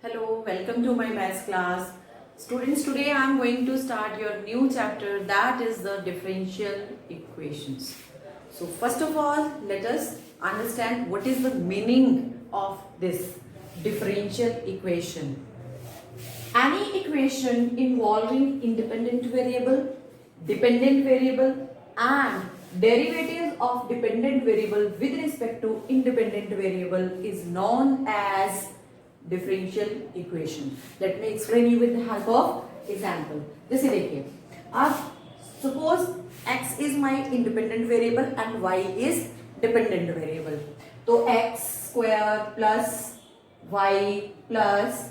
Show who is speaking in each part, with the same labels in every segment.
Speaker 1: Hello, welcome to my maths class. Students, today I am going to start your new chapter, that is the differential equations. So first of all, let us understand what is the meaning of this differential equation. Any equation involving independent variable, dependent variable and derivatives of dependent variable with respect to independent variable is known as differential equation. Let me explain you with the help of example. जैसे देखिए, अब suppose x is my independent variable and y is dependent variable. तो x square plus y plus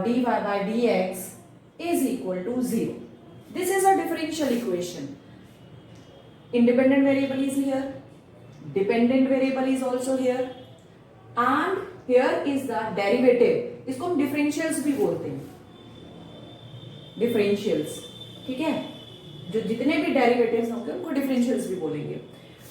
Speaker 1: dy by dx is equal to 0. This is a differential equation. Independent variable is here, dependent variable is also here, and here is the derivative. इसको हम differentials भी बोलते हैं, differentials, ठीक है? जो जितने भी derivatives होंगे उनको differentials भी बोलेंगे.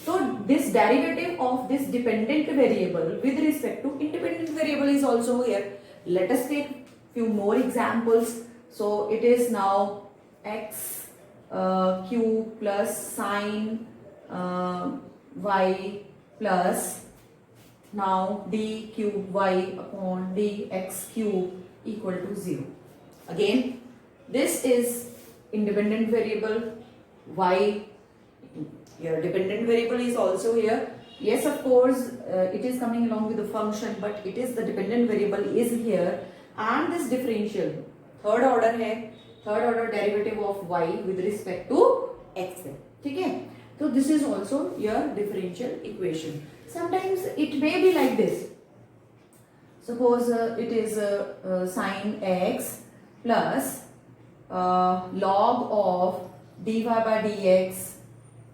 Speaker 1: So this derivative of this dependent variable with respect to independent variable is also here. Let us take few more examples. So it is now x cube plus sine y plus now d cube y upon dx cube equal to 0. Again, this is independent variable, y, your dependent variable is also here. Yes, of course, it is coming along with the function, but it is the dependent variable is here, and this differential third order है, third order derivative of y with respect to x है, ठीक है? So this is also your differential equation. Sometimes it may be like this. Suppose it is sine x plus log of dy by dx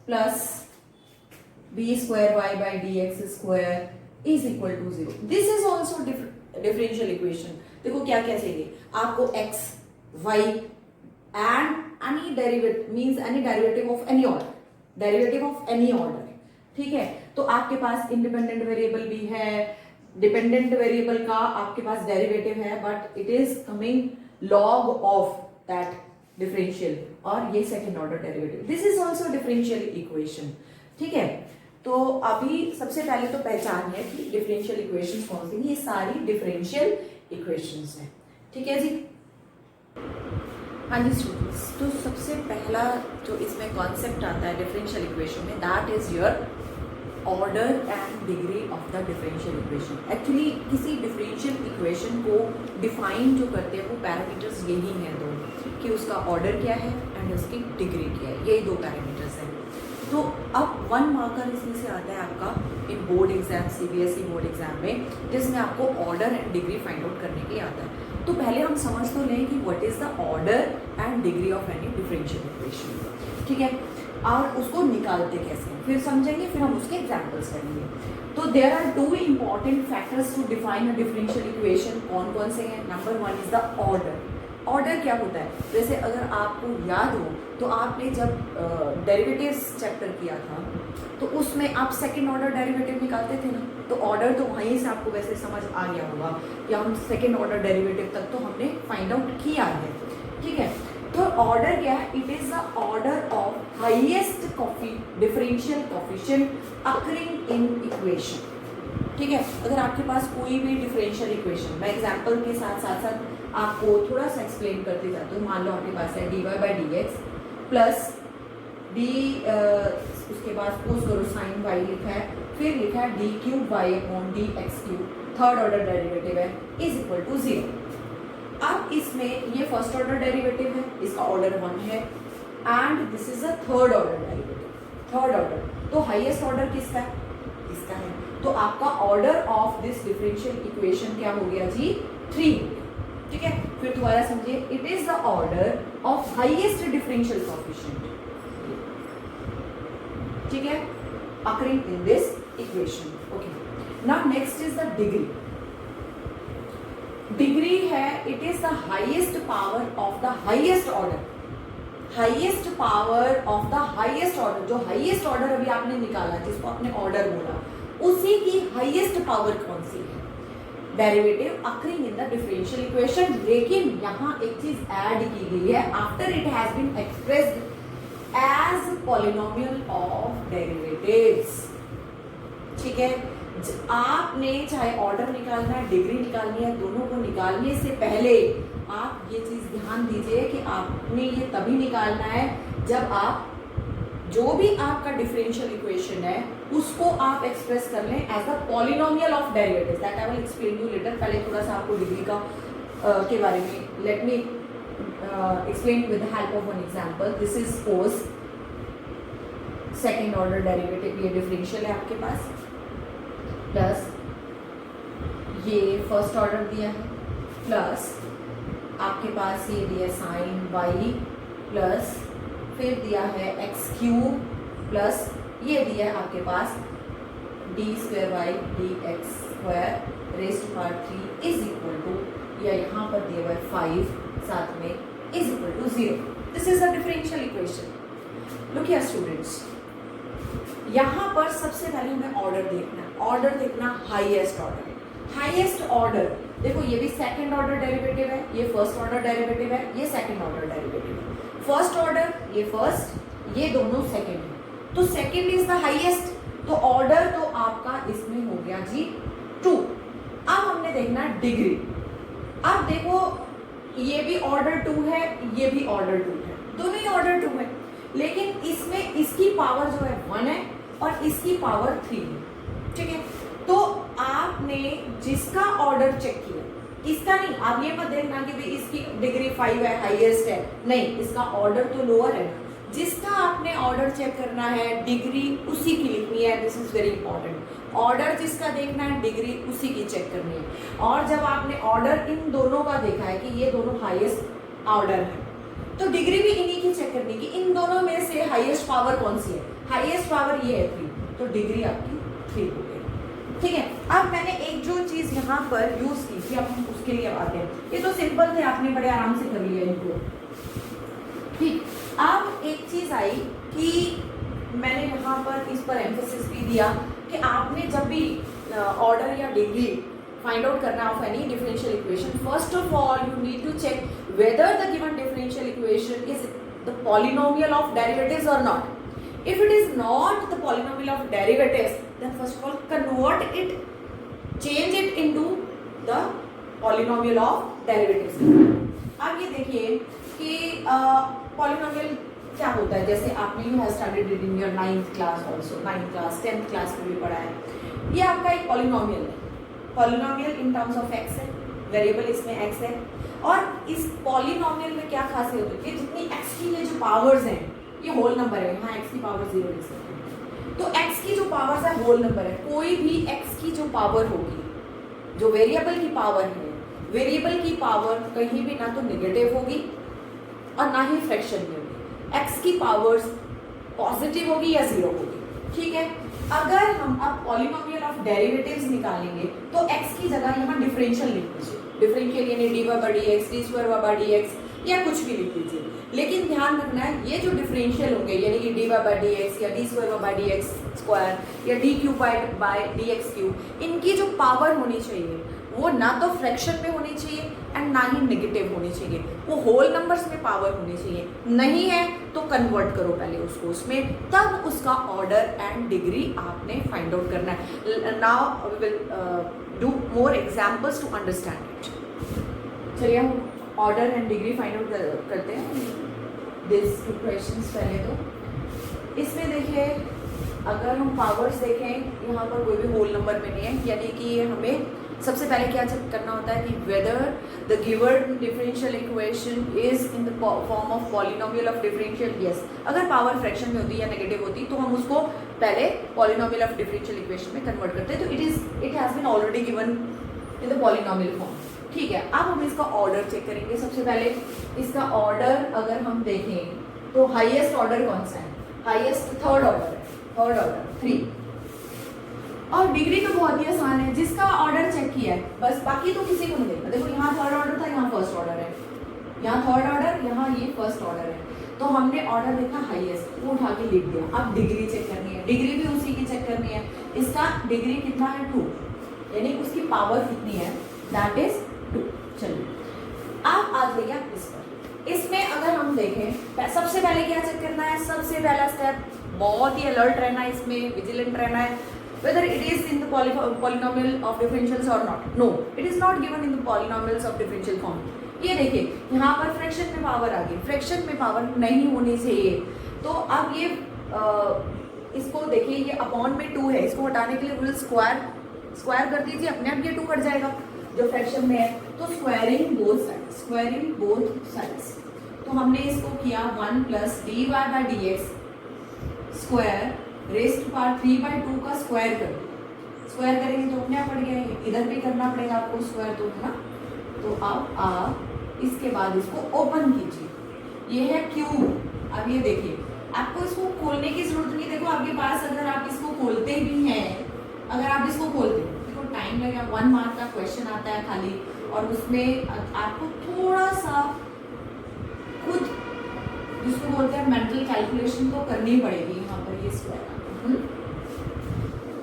Speaker 1: plus b square y by dx square is equal to 0. This is also differential equation. देखो क्या क्या चाहिए आपको, x, y and any derivative means any derivative of any order, derivative of any order, ठीक है? तो आपके पास independent variable भी है, डिपेंडेंट वेरिएबल का आपके पास डेरिवेटिव है, but it is coming log of that differential, और ये second order derivative. This is also differential equation, ठीक है? तो अभी सबसे पहले तो पहचान है कि डिफरेंशियल इक्वेशंस कौन सी, ये सारी डिफरेंशियल इक्वेशंस हैं, ठीक है जी? हाँ जी स्टूडेंट्स, तो सबसे पहला जो इसमें कॉन्सेप्ट आता है डिफरेंशियल इक्वेशन में, that is your order and degree of the differential equation. Actually किसी डिफरेंशियल इक्वेशन को डिफाइन जो करते हैं वो पैरामीटर्स यही हैं दो, कि उसका ऑर्डर क्या है एंड उसकी डिग्री क्या है, यही दो पैरामीटर्स हैं. तो अब 1 मार्कर इसमें से आता है आपका इन board exam, CBSE board exam में, जिसमें आपको order and degree find out करने के लिए आता है. तो पहले हम समझ तो लें कि what is the order and degree of any differential equation, ठीक है? और उसको निकालते कैसे फिर समझेंगे, फिर हम उसके एग्जाम्पल्स करेंगे. तो there are 2 important factors to define a differential equation. कौन कौन से हैं? Number 1 is the order. Order क्या होता है? जैसे अगर आपको याद हो तो आपने जब डेरिवेटिव्स चैप्टर किया था तो उसमें आप सेकंड ऑर्डर डेरिवेटिव निकालते थे ना, तो ऑर्डर तो वहीं से आपको वैसे समझ आ गया होगा कि हम सेकंड ऑर्डर डेरिवेटिव तक तो हमने फाइंड आउट किया है, ठीक है? तो ऑर्डर क्या है? It is the order of highest differential coefficient occurring in equation, ठीक है? अगर आपके पास कोई भी डिफरेंशियल इक्वेशन, मैं एग्जांपल के साथ साथ आपको थोड़ा सा एक्सप्लेन करते जाती हूँ. मान लो आपके पास है dy by D x plus D, उसके बाद सपोज करो साइन y लिखा है, फिर लिखा है d cube y upon d x cube, third order derivative है, इज इक्वल टू 0. अब इसमें ये फर्स्ट ऑर्डर डेरिवेटिव है, इसका ऑर्डर 1 है, and this is a third order derivative, third order. तो हाईएस्ट ऑर्डर किसका है? इसका है. तो आपका order of this differential equation क्या हो गया जी? 3, ठीक है? फिर दोबारा समझिए, it is the order of highest differential coefficient, ठीक है, occurring in this equation. Okay, now next is the degree. Degree है, it is the highest power of the highest order, highest power of the highest order. जो highest order अभी आपने निकाला, जिसको आपने order बोला, उसी की हाईएस्ट पावर कौन सी है? Derivative occurring in the differential equation. लेकिन यहाँ एक चीज ऐड की गई है, after it has been expressed as polynomial of derivatives. ठीक है, आपने चाहे ऑर्डर निकालना है, डिग्री निकालनी है, दोनों को निकालने से पहले आप ये चीज ध्यान दीजिए कि आपने ये तभी निकालना है जब आप जो भी आपका डिफरेंशियल इक्वेशन है उसको आप एक्सप्रेस कर लें as a polynomial of derivatives. That I will explain you later. पहले थोड़ा सा आपको डिग्री का के बारे में let me explain with the help of one example. This is suppose second order derivative, ये डिफरेंशियल है आपके पास, प्लस ये फर्स्ट ऑर्डर दिया है, प्लस आपके पास ये दिया साइन y, प्लस फिर दिया है एक्स क्यूब, प्लस ये दिया है आपके पास d square y d x square raise to power 3 is equal to, या यहाँ पर दिया हुआ है 5 साथ में is equal to 0। This is a differential equation. Look here students, यहाँ पर सबसे पहले हमें ऑर्डर देखना है। ऑर्डर देखना हाईएस्ट ऑर्डर। हाईएस्ट ऑर्डर देखो, ये भी सेकंड ऑर्डर डेरिवेटिव है, ये फर्स्ट ऑर्डर डेरिवेटिव है, ये सेकंड ऑर्डर डेरिवेटिव है। फर्स्ट ऑर्डर ये फर्स्ट, ये दोनों सेकंड है, तो सेकंड इज द हाईएस्ट, तो ऑर्डर तो आपका इसमें हो गया जी 2। अब हमने देखना डिग्री। अब देखो ये भी ऑर्डर 2 है, ये भी ऑर्डर 2 है, दोनों ही ऑर्डर 2 है, लेकिन इसमें इसकी पावर जो है 1 है और इसकी पावर 3 है। ठीक है, तो आपने जिसका ऑर्डर चेक किया, इसका नहीं, आप ये मत देखना कि भाई इसकी डिग्री 5 है, हाईएस्ट है, नहीं, इसका ऑर्डर तो लोअर है। जिसका आपने ऑर्डर चेक करना है, डिग्री उसी की लिखनी है। This is very important. Order जिसका देखना है, डिग्री उसी की चेक करनी है। और जब आपने ऑर्डर इन दोनों का देखा है कि ये दोनों हाईएस्ट ऑर्डर है, तो डिग्री भी इन्हीं की चेक करनी कि इन दोनों में से हाईएस्ट पावर कौन सी है। हाईएस्ट पावर ये है 3, तो डिग्री आपकी 3 हो गई। ठीक है, अब मैंने एक जो चीज यहाँ पर यूज की थी, अब हम उसके लिए आते हैं। ये तो सिंपल थे, आपने बड़े आराम से कर लिया इनको। ठीक, अब एक चीज आई कि मैंने यहाँ पर इस पर एम्फेसिस भी दिया कि आपने जब भी ऑर्डर या डिग्री फाइंड आउट करना of any differential equation, first of all you need to check whether the given differential equation is the polynomial of derivatives or not. If it is not the polynomial of derivatives, then first of all convert it, change it into the polynomial of derivatives. अब ये देखिए कि polynomial क्या होता है, जैसे आपने you have studied it in your 9th class also, 9th class 10th class में भी पढ़ा है। ये आपका एक polynomial है। polynomial in terms of x है, वेरिएबल इसमें x है, और इस पॉलिनोमियल में क्या खासियत होती है, जितनी x की ये जो पावर्स हैं, ये होल नंबर है, यहाँ x की पावर 0 लिख सकते हैं, तो x की जो पावर्स है होल नंबर है। कोई भी x की जो पावर होगी, जो वेरिएबल की पावर है, वेरिएबल की पावर कहीं भी ना तो नेगेटिव होगी और ना ही फ्रैक्शन में होगी। x की पावर्स पॉजिटिव होगी या 0 होगी। ठीक है, अगर हम अब पॉलिनोमियल ऑफ डेरिवेटिव्स निकालेंगे तो x की जगह यहाँ डिफरेंशियल लिख दीजिए। डिफरेंशियल यानी D by D x, D square by D x या कुछ भी लिख दीजिए, लेकिन ध्यान रखना है ये जो डिफरेंशियल होंगे यानी कि डी बाई डी एक्स या d square by D x square या d cube by D x cube, इनकी जो पावर होनी चाहिए वो ना तो फ्रैक्शन में होनी चाहिए एंड ना ही नेगेटिव होनी चाहिए, वो होल नंबर्स में पावर होनी चाहिए। नहीं है तो कन्वर्ट करो पहले उसको उसमें, तब उसका ऑर्डर एंड डिग्री आपने फाइंड आउट करना है। Now we will do more examples to understand it. चलिए हम order and degree find out करते हैं। दिस 2 क्वेश्चंस पहले तो इसमें देखिए, अगर हम पावर्स देखें यहाँ पर कोई भी होल नंबर में नहीं है, यानी कि हमें सबसे पहले क्या चेक करना होता है कि whether the given differential equation is in the form of polynomial of differential. Yes, अगर पावर फ्रैक्शन में होती या नेगेटिव होती तो हम उसको पहले पॉलिनोमियल ऑफ डिफरेंशियल इक्वेशन में कन्वर्ट करते हैं, तो it has been already given in the polynomial form. ठीक है, अब हम इसका ऑर्डर चेक करेंगे। सबसे पहले इसका ऑर्डर अगर हम देखें तो हाईएस्ट ऑर्डर कौन सा है, हाईएस्ट थर्ड ऑर्डर है, थर्ड ऑर्डर 3। और डिग्री तो बहुत ही आसान है, जिसका ऑर्डर चेक किया है बस, बाकी तो किसी को नहीं देखना। देखो यहाँ थर्ड ऑर्डर था, यहाँ फर्स्ट ऑर्डर है, यहाँ थर्ड ऑर्डर, यहाँ ये फर्स्ट ऑर्डर है, तो हमने ऑर्डर देखा हाईएस्ट, वो उठा के लिख दिया। अब डिग्री चेक करनी है, डिग्री भी उसी की चेक करनी है। इसका डिग्री कितना है 2, यानी उसकी पावर कितनी है, दैट इज 2। चलिए अब आ जाइए इस पर। इसमें अगर हम देखें सबसे पहले क्या चेक करना है, सबसे पहला स्टेप बहुत ही अलर्ट रहना है, इसमें विजिलेंट रहना है, whether it is in the polynomial of differentials or not. No, it is not given in the polynomials of differential form. ये देखिए यहाँ पर फ्रैक्शन में पावर आ गई, फ्रैक्शन में पावर नहीं होनी चाहिए। तो अब ये इसको देखिए, ये अपॉन में 2 है, इसको हटाने के लिए विल स्क्वायर कर दीजिए, अपने आप ये 2 कट जाएगा जो फ्रैक्शन में है। तो स्क्वायरिंग बोथ साइड्स, तो हमने इसको किया 1 plus d Y by D x square raised to power 3/2 का स्क्वायर स्क्वायर करेंगे तो अपने आप पड़ गया, इधर भी करना पड़ेगा आपको स्क्वायर, तो है ना। तो अब आप इसके बाद इसको ओपन कीजिए, ये है क्यूब। अब ये देखिए आपको इसको खोलने की जरूरत नहीं, देखो आपके पास अगर आप इसको खोलते भी हैं, अगर आप इसको खोलते हैं देखो टाइम लगेगा, 1 मार्क का क्वेश्चन आता है खाली, और उसमें आपको थोड़ा सा खुद जिसको बोलते हैं मेंटल कैलकुलेशन तो करनी पड़ेगी। यहाँ पर ये स्क्वायर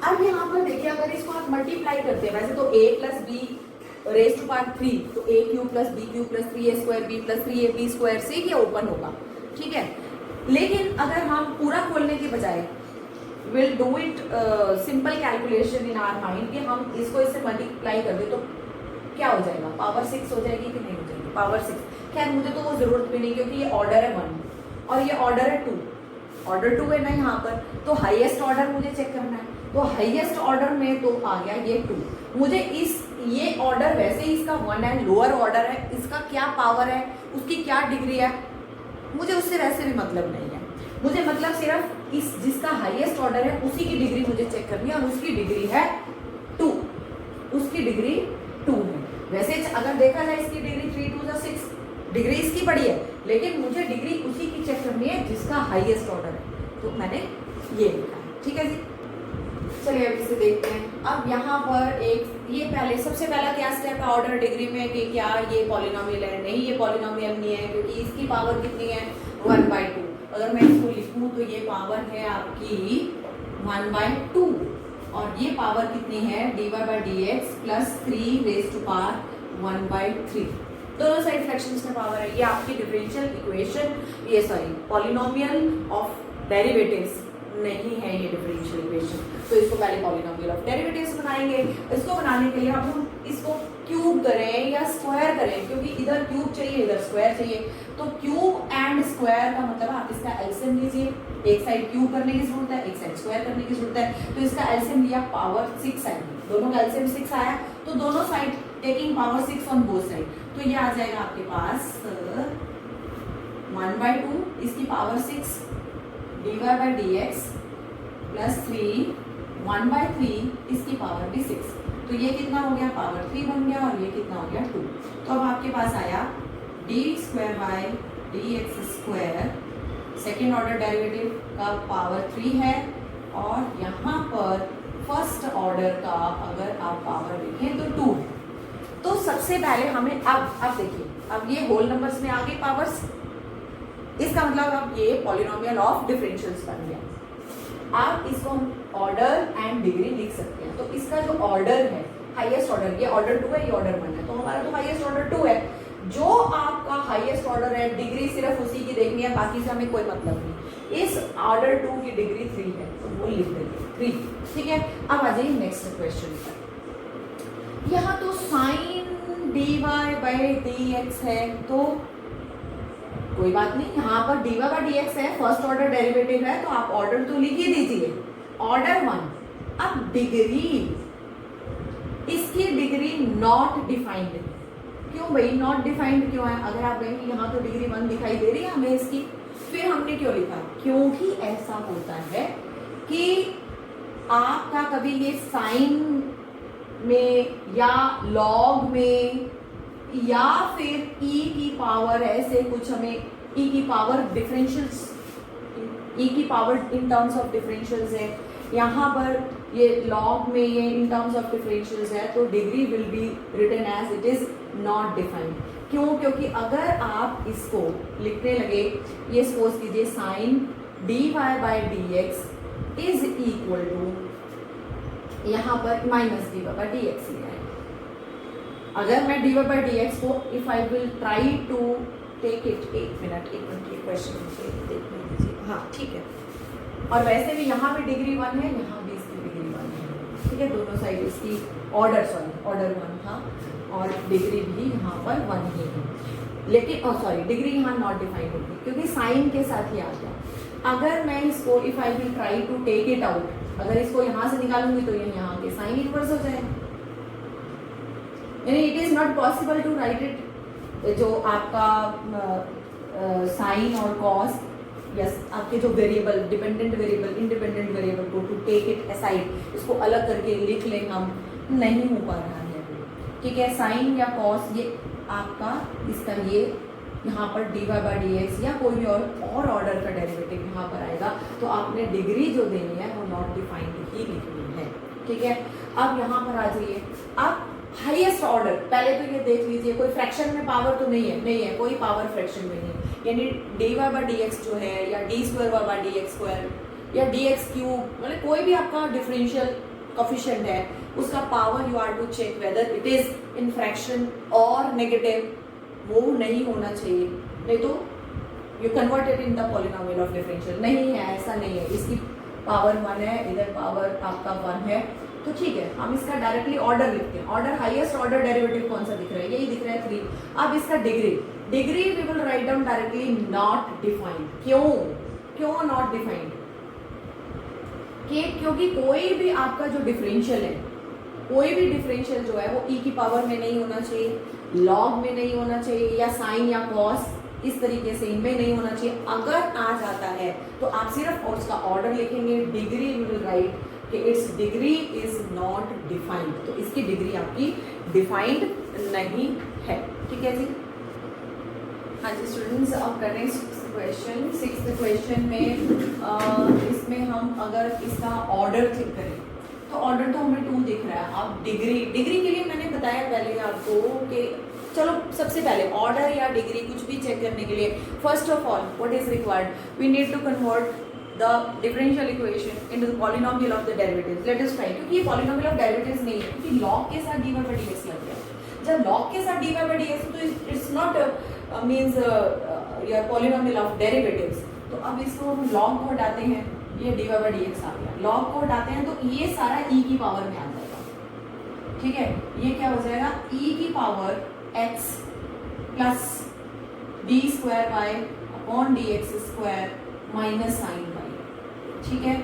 Speaker 1: अब यहाँ पर देखिए अगर इसको आप मल्टीप्लाई करते हैं, वैसे तो a plus b raised to power 3, तो a cube plus b cube plus 3a square b plus 3ab square से ये ओपन होगा, ठीक है। लेकिन अगर हम पूरा खोलने के बजाय will do it simple calculation in our mind कि हम इसको इससे मल्टीप्लाई कर दे तो क्या हो जाएगा, पावर 6 हो जाएगी कि नहीं हो जाएगी, पावर 6। खैर मुझे तो वो जरूरत भी नहीं क्योंकि ये ऑर्डर है 1 और ये ऑर्डर है 2, ऑर्डर 2 है ना यहाँ पर, तो हाईएस्ट ऑर्डर मुझे चेक करना है। तो हाईएस्ट ऑर्डर में तो आ गया ये 2, मुझे ये ऑर्डर वैसे ही इसका 1 है, लोअर ऑर्डर है, इसका क्या पावर है, उसकी क्या डिग्री है, मुझे उससे वैसे भी मतलब नहीं है। मुझे मतलब सिर्फ इस जिसका हाईएस्ट ऑर्डर है उसी की डिग्री मुझे चेक करनी है, और उसकी डिग्री है 2, उसकी डिग्री 2 है। वैसे अगर देखा जाए इसकी डिग्री 3 2 6, डिग्री इसकी बड़ी है, लेकिन मुझे डिग्री उसी की चेक करनी है जिसका हाईएस्ट ऑर्डर है, तो मैंने ये लिखा है, ठीक है जी। चलिए अब इसे देखते हैं। अब यहाँ पर एक ये पहले सबसे पहला क्या स्टेप है ऑर्डर डिग्री में कि क्या ये पॉलिनोमियल है, नहीं ये पॉलिनोमियल नहीं है क्योंकि इसकी पावर कितनी है 1/2। अगर मैं इसको लिखूँ तो ये पावर है आपकी 1/2 और ये पावर कितनी है dy by D x plus 3 raise to power 1/3। दोनों साइड फ्रैक्शंस में पावर है। ये आपकी डिफरेंशियल इक्वेशन, ये सॉरी पॉलिनोमियल ऑफ डेरिवेटिव्स नहीं है ये डिफरेंशियल इक्वेशन। तो इसको पहले पॉलिनोमियल ऑफ डेरिवेटिव्स बनाएंगे। इसको बनाने के लिए हम इसको क्यूब करें या स्क्वायर करें, क्योंकि इधर क्यूब चाहिए इधर स्क्वायर चाहिए। तो क्यूब एंड स्क्वायर का मतलब आप इसका एलसीएम लीजिए, एक साइड क्यूब करने की जरूरत है, एक साइड स्क्वायर करने की जरूरत है। तो इसका एलसीएम लिया पावर 6 आएगी, दोनों का एलसीएम 6 आया, तो दोनों side taking power 6 on both side, तो ये आ जाएगा आपके पास 1/2 इसकी power 6 dy by D x plus 3 1/3 इसकी पावर भी 6। तो ये कितना हो गया पावर 3 बन गया और ये कितना हो गया 2। तो अब आपके पास आया D square by D x square, second order derivative का पावर 3 है, और यहाँ पर फर्स्ट ऑर्डर का अगर आप पावर देखें तो 2। तो सबसे पहले हमें अब देखिए, अब ये होल नंबर्स में आ गई पावर्स, इसका मतलब अब ये पॉलिनोमियल ऑफ डिफरेंशियल्स बन गया। आप इसको हम ऑर्डर एंड डिग्री लिख सकते हैं। तो इसका जो ऑर्डर है हाईएस्ट ऑर्डर, ये ऑर्डर 2 है, ये ऑर्डर 1 है, तो हमारा तो हाईएस्ट ऑर्डर 2 है। जो आपका हाईएस्ट ऑर्डर है डिग्री सिर्फ उसी की देखनी है, बाकी से हमें कोई मतलब नहीं। इस ऑर्डर 2 की डिग्री 3 है तो वो लिख देंगे 3, ठीक है। अब आ जाइए नेक्स्ट क्वेश्चन पर। यहाँ तो sine dy by D x है, तो कोई बात नहीं, यहाँ पर dy बाई डी एक्स है, फर्स्ट ऑर्डर डेरिवेटिव है, तो आप ऑर्डर तो लिख ही दीजिए, ऑर्डर 1। अब डिग्री, इसकी डिग्री नॉट डिफाइंड, क्यों भाई नॉट डिफाइंड क्यों है? अगर आप कहेंगे यहाँ तो डिग्री 1 दिखाई दे रही है हमें इसकी, फिर हमने क्यों लिखा? क्योंकि ऐसा होता है कि आपका कभी ये साइन में या लॉग में या फिर e की पावर ऐसे कुछ हमें e की पावर डिफरेंशियल्स, e की power in terms of differentials है, यहाँ पर ये लॉग में ये इन टर्म्स ऑफ डिफरेंशियल्स है, तो degree will be written as it is not defined. क्यों? क्योंकि अगर आप इसको लिखने लगे, ये सपोज कीजिए sine dy by D x is equal to यहाँ पर minus D Y by D x लिया है। अगर मैं d Y by D x को if I will try to take it, एक मिनट ये क्वेश्चन मुझे देखने दीजिए, हाँ ठीक है। और वैसे भी यहाँ पे डिग्री 1 है, यहाँ भी इसकी डिग्री 1 है, ठीक है। दोनों साइड इसकी ऑर्डर 1 था और डिग्री भी यहाँ पर 1 ही है, लेकिन डिग्री यहाँ नॉट डिफाइंड होगी क्योंकि साइन के साथ ही आ गया। अगर मैं इसको if I will try to take it out, अगर इसको यहाँ से निकालूंगी तो ये यहाँ के साइन इनवर्स हो जाएगा, यानी it is not possible to write it, जो आपका साइन और कॉस, यस आपके जो variable dependent variable independent variable को टू टेक इट असाइड, इसको अलग करके लिख लें हम, नहीं हो पा रहा है, ठीक है। साइन या कॉस ये आपका इसका ये यहाँ पर d Y by D x या कोई भी और ऑर्डर का डेरिवेटिव यहाँ पर आएगा, तो आपने डिग्री जो देनी है वो नॉट डिफाइंड ही लिखनी है, ठीक है। अब यहाँ पर आ जाइए, अब हाईएस्ट ऑर्डर, पहले तो ये देख लीजिए कोई फ्रैक्शन में पावर तो नहीं है, कोई पावर फ्रैक्शन में नहीं, यानी d Y by D x जो है या d square Y by D x square या डी एक्स क्यूब, मतलब कोई भी आपका डिफरेंशियल कोफिशिएंट है उसका power you are to check whether it is in fraction और नेगेटिव, वो नहीं होना चाहिए, नहीं तो you convert it in the polynomial of differential. नहीं है, ऐसा नहीं है, इसकी पावर 1 है, इधर पावर आपका 1 है, तो ठीक है हम इसका डायरेक्टली ऑर्डर लिखते हैं। ऑर्डर हाईएस्ट ऑर्डर डेरिवेटिव कौन सा दिख रहा है, यही दिख रहा है 3। अब इसका degree we will write down directly not defined. क्यों नॉट डिफाइंड? क्योंकि कोई भी आपका जो डिफरेंशियल है, कोई भी डिफरेंशियल जो है वो e की पावर में नहीं होना चाहिए, लॉग में नहीं होना चाहिए, या साइन या कॉस इस तरीके से इनमें नहीं होना चाहिए। अगर आ जाता है तो आप सिर्फ उसका ऑर्डर लिखेंगे, डिग्री वी विल राइट कि it's degree is not defined, तो इसकी डिग्री आपकी डिफाइंड नहीं है, ठीक है जी। हाँ जी स्टूडेंट्स, अब कर रहे हैं 6th क्वेश्चन में इसमें हम अगर इसका ऑर्डर चेक करें तो ऑर्डर तो हमें 2 दिख रहा है। अब डिग्री के लिए मैंने बताया पहले आपको कि चलो सबसे पहले ऑर्डर या डिग्री कुछ भी चेक करने के लिए first of all what is required, we need to convert the differential equation into the polynomial of the derivatives. Let us try, क्योंकि ये पॉलिनोमियल ऑफ डेरिवेटिव्स नहीं है, क्योंकि लॉग के साथ d Y by D x लग गया। जब लॉग के साथ d Y by D x तो it's not means your polynomial of derivatives. तो अब इसको हम लॉग को हटाते हैं, ये D Y by D x आ गया, लॉग को हटाते हैं तो ये सारा e की पावर में आ जाएगा, ठीक है। ये क्या हो जाएगा, e की power x plus d square y upon d x square minus sine y, ठीक है।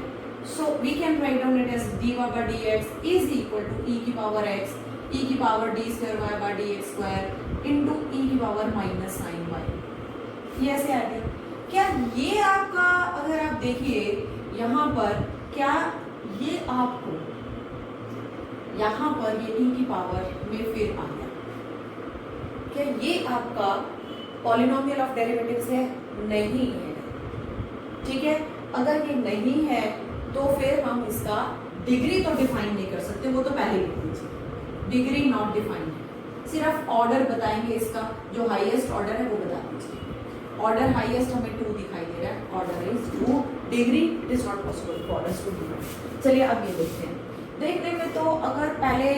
Speaker 1: So we can write down it as d Y by D x is equal to e की पावर x, e की power d square Y by D x square into e की power minus sine y. ये ऐसे आ गया। क्या ये आपका, अगर आप देखिए यहाँ पर, क्या ये आपको यहाँ पर ये e की पावर में फिर आ गया, क्या ये आपका पॉलिनोमियल ऑफ डेरिवेटिव्स है? नहीं है, ठीक है। अगर ये नहीं है तो फिर हम इसका डिग्री तो डिफाइन नहीं कर सकते, वो तो पहले लिख दीजिए, डिग्री नॉट डिफाइंड है। सिर्फ ऑर्डर बताएंगे, इसका जो हाईएस्ट ऑर्डर है वो बता दीजिए। ऑर्डर हाईएस्ट हमें 2 दिखाई दे रहा है, order is 2, degree it is not possible for us to define. चलिए अब ये देखते हैं। देखने में तो अगर पहले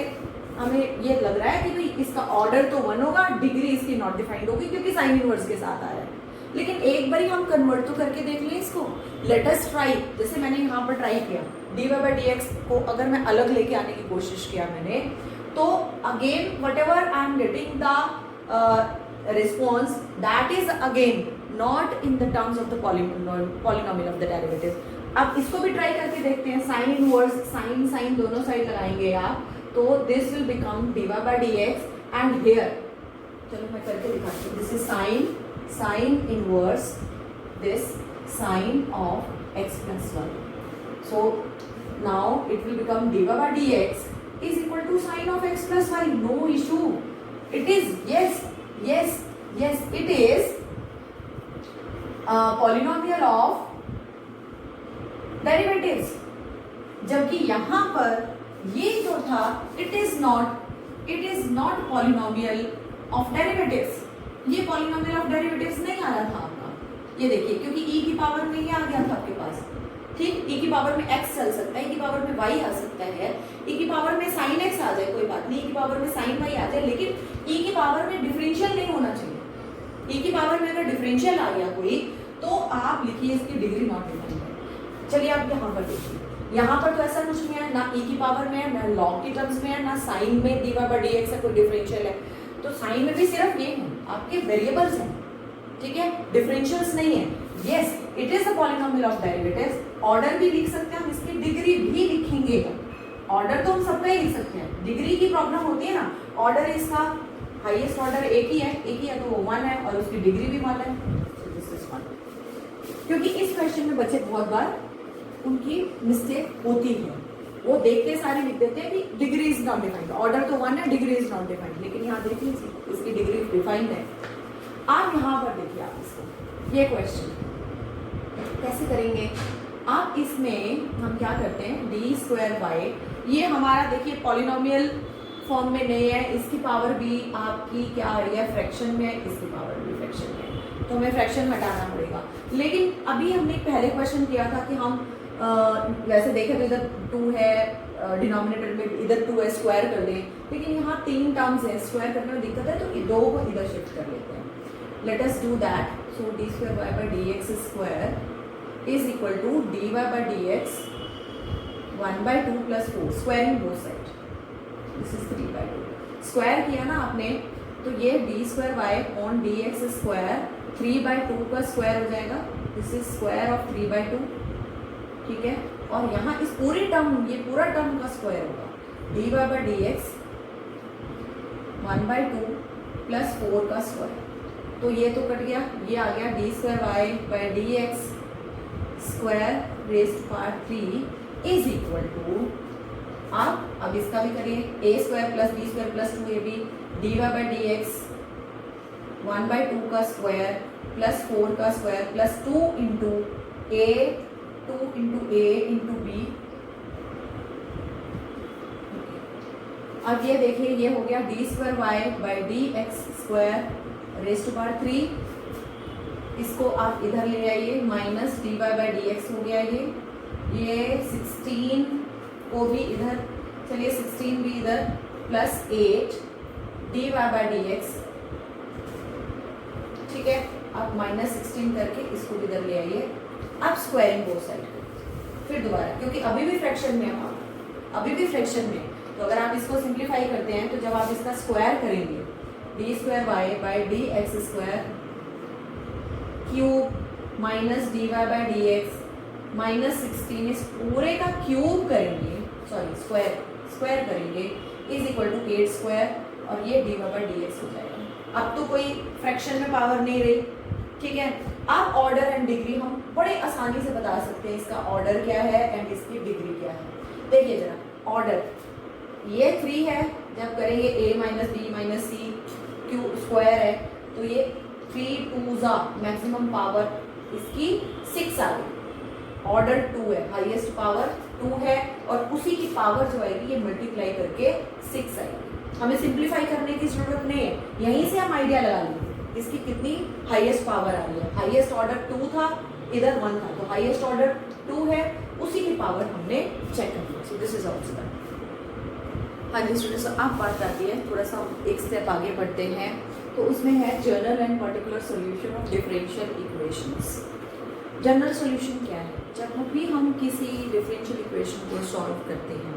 Speaker 1: हमें ये लग रहा है कि भाई इसका ऑर्डर तो 1 होगा, डिग्री इसकी नॉट डिफाइंड होगी क्योंकि साइन इनवर्स के साथ आ रहा है, लेकिन एक बार हम कन्वर्ट तो करके देख लें इसको। लेट अस ट्राई, जैसे मैंने यहाँ पर ट्राई किया, d Y by D x को अगर मैं अलग लेके आने की कोशिश किया मैंने, तो again what ever I am getting the response that is again not in the terms of the polynomial of the derivative। अब इसको भी ट्राई करके देखते हैं। साइन इनवर्स, साइन दोनों साइड लगाएंगे आप, तो this will become d Y by D x and here, चलो मैं करके दिखाती हूँ। This is sine inverse this sine of x plus 1, so now it will become dy by dx is equal to sin of x plus y, no issue, it is yes it is polynomial of derivatives, जबकि यहाँ पर ये जो था it is not polynomial of derivatives, ये polynomial of derivatives नहीं आ रहा था आपका। ये देखिए, क्योंकि e की पावर में ये आ गया था आपके पास, ठीक, e की पावर में x चल सकता है, e की पावर में y आ सकता है, e की पावर में sin x आ जाए कोई बात नहीं, e की पावर में sin y आ जाए, लेकिन e की पावर में डिफरेंशियल नहीं होना चाहिए। e की पावर में अगर डिफरेंशियल आ गया कोई तो आप लिखिए इसकी डिग्री नॉट डिफाइंड है। चलिए आप यहाँ पर देखिए, यहाँ पर तो ऐसा कुछ नहीं है, ना e की पावर में है, ना log की टर्म्स में है, ना sin में dy by dx है कोई डिफरेंशियल है, तो sin में भी सिर्फ ये है आपके वेरिएबल्स हैं, ठीक है, डिफरेंशियल्स नहीं है। Yes, it is the polynomial of derivatives. Order भी लिख सकते हैं हम, इसकी डिग्री भी लिखेंगे। ऑर्डर तो हम सबका ही लिख सकते हैं, डिग्री की प्रॉब्लम होती है ना। ऑर्डर इसका हाईएस्ट ऑर्डर एक ही है तो वो 1 है और उसकी डिग्री भी 1 है, दिस इज 1। क्योंकि इस क्वेश्चन में बच्चे बहुत बार उनकी मिस्टेक होती है, वो देखते सारे लिख देते हैं कि degree is not defined, order तो 1 है, डिग्री इज नॉट डिफाइंड, लेकिन यहाँ देखिए इसकी डिग्री डिफाइंड है। आप यहाँ पर देखिए, आप इसको ये क्वेश्चन कैसे करेंगे आप, इसमें हम क्या करते हैं डी स्क्वायर वाई, ये हमारा देखिए पॉलिनोमियल फॉर्म में नहीं है, इसकी पावर भी आपकी क्या आ रही है फ्रैक्शन में, इसकी पावर भी फ्रैक्शन में, तो हमें फ्रैक्शन हटाना पड़ेगा। लेकिन अभी हमने पहले क्वेश्चन किया था कि हम वैसे देखें तो इधर 2 है डिनोमिनेटर में, इधर 2 है, स्क्वायर कर दें, लेकिन यहाँ 3 टर्म्स है, स्क्वायर करने में दिक्कत है, तो 2 को इधर शिफ्ट कर लेते हैं। Let us do that. So d square Y by D x square is equal to d Y by D x 1/2 + 4, squaring both side, this is 3/2। Square किया ना आपने तो ये d square y on d x square 3/2 का square हो जाएगा, this is square of 3/2, ठीक है। और यहाँ इस पूरी टर्म, ये पूरा टर्म का स्क्वायर होगा, d Y by D x 1/2 + 4 का स्क्वायर, तो ये तो कट गया, ये आ गया d square Y by D x square raised to power 3 is equal to, आप अब इसका भी करिए, a square plus b square plus 2ab d Y by D x 1/2 का स्क्वायर प्लस 4 का square plus 2 into a into b। अब ये देखिए, ये हो गया d square Y by D x square raised to power 3, इसको आप इधर ले आइए, minus D Y by D x हो गया ये 16 को भी इधर, चलिए 16 भी इधर, plus 8 d Y by D x, ठीक है। आप -16 करके इसको भी इधर ले आइए, आप स्क्वायरिंग बोथ साइड, फिर दोबारा, क्योंकि अभी भी फ्रैक्शन में है, अभी भी फ्रैक्शन में, तो अगर आप इसको सिंप्लीफाई करते हैं तो जब आप इसका स्क्वायर करेंगे D square Y by D x square cube minus D Y by D X -16, इस पूरे का क्यूब करेंगे, सॉरी स्क्वायर करेंगे, इज इक्वल टू 8 स्क्वायर, और ये D Y by D x हो जाएगा। अब तो कोई फ्रैक्शन में पावर नहीं रही, ठीक है। आप ऑर्डर एंड डिग्री हम बड़े आसानी से बता सकते हैं, इसका ऑर्डर क्या है एंड इसकी डिग्री क्या है। देखिए जरा ऑर्डर, ये 3 है, जब करेंगे a minus B minus C Q square है, तो ये 3 2 मैक्सिमम पावर इसकी 6 आ गई, ऑर्डर 2 है, हाईएस्ट पावर 2 है, और उसी की पावर जो आएगी ये मल्टीप्लाई करके 6 आएगी। हमें सिंप्लीफाई करने की जरूरत नहीं है, यहीं से हम आइडिया लगा लेंगे इसकी कितनी हाईएस्ट पावर आ रही है। हाईएस्ट ऑर्डर 2 था, इधर 1 था, तो हाईएस्ट ऑर्डर 2 है, उसी की पावर हमने चेक कर ली। So this is also done. हाँ जी स्टूडेंट्स, अब बात आती है, थोड़ा सा एक स्टेप आगे बढ़ते हैं, तो उसमें है general and particular solution of differential equations. General solution क्या है? जब भी हम किसी डिफरेंशियल इक्वेशन को सॉल्व करते हैं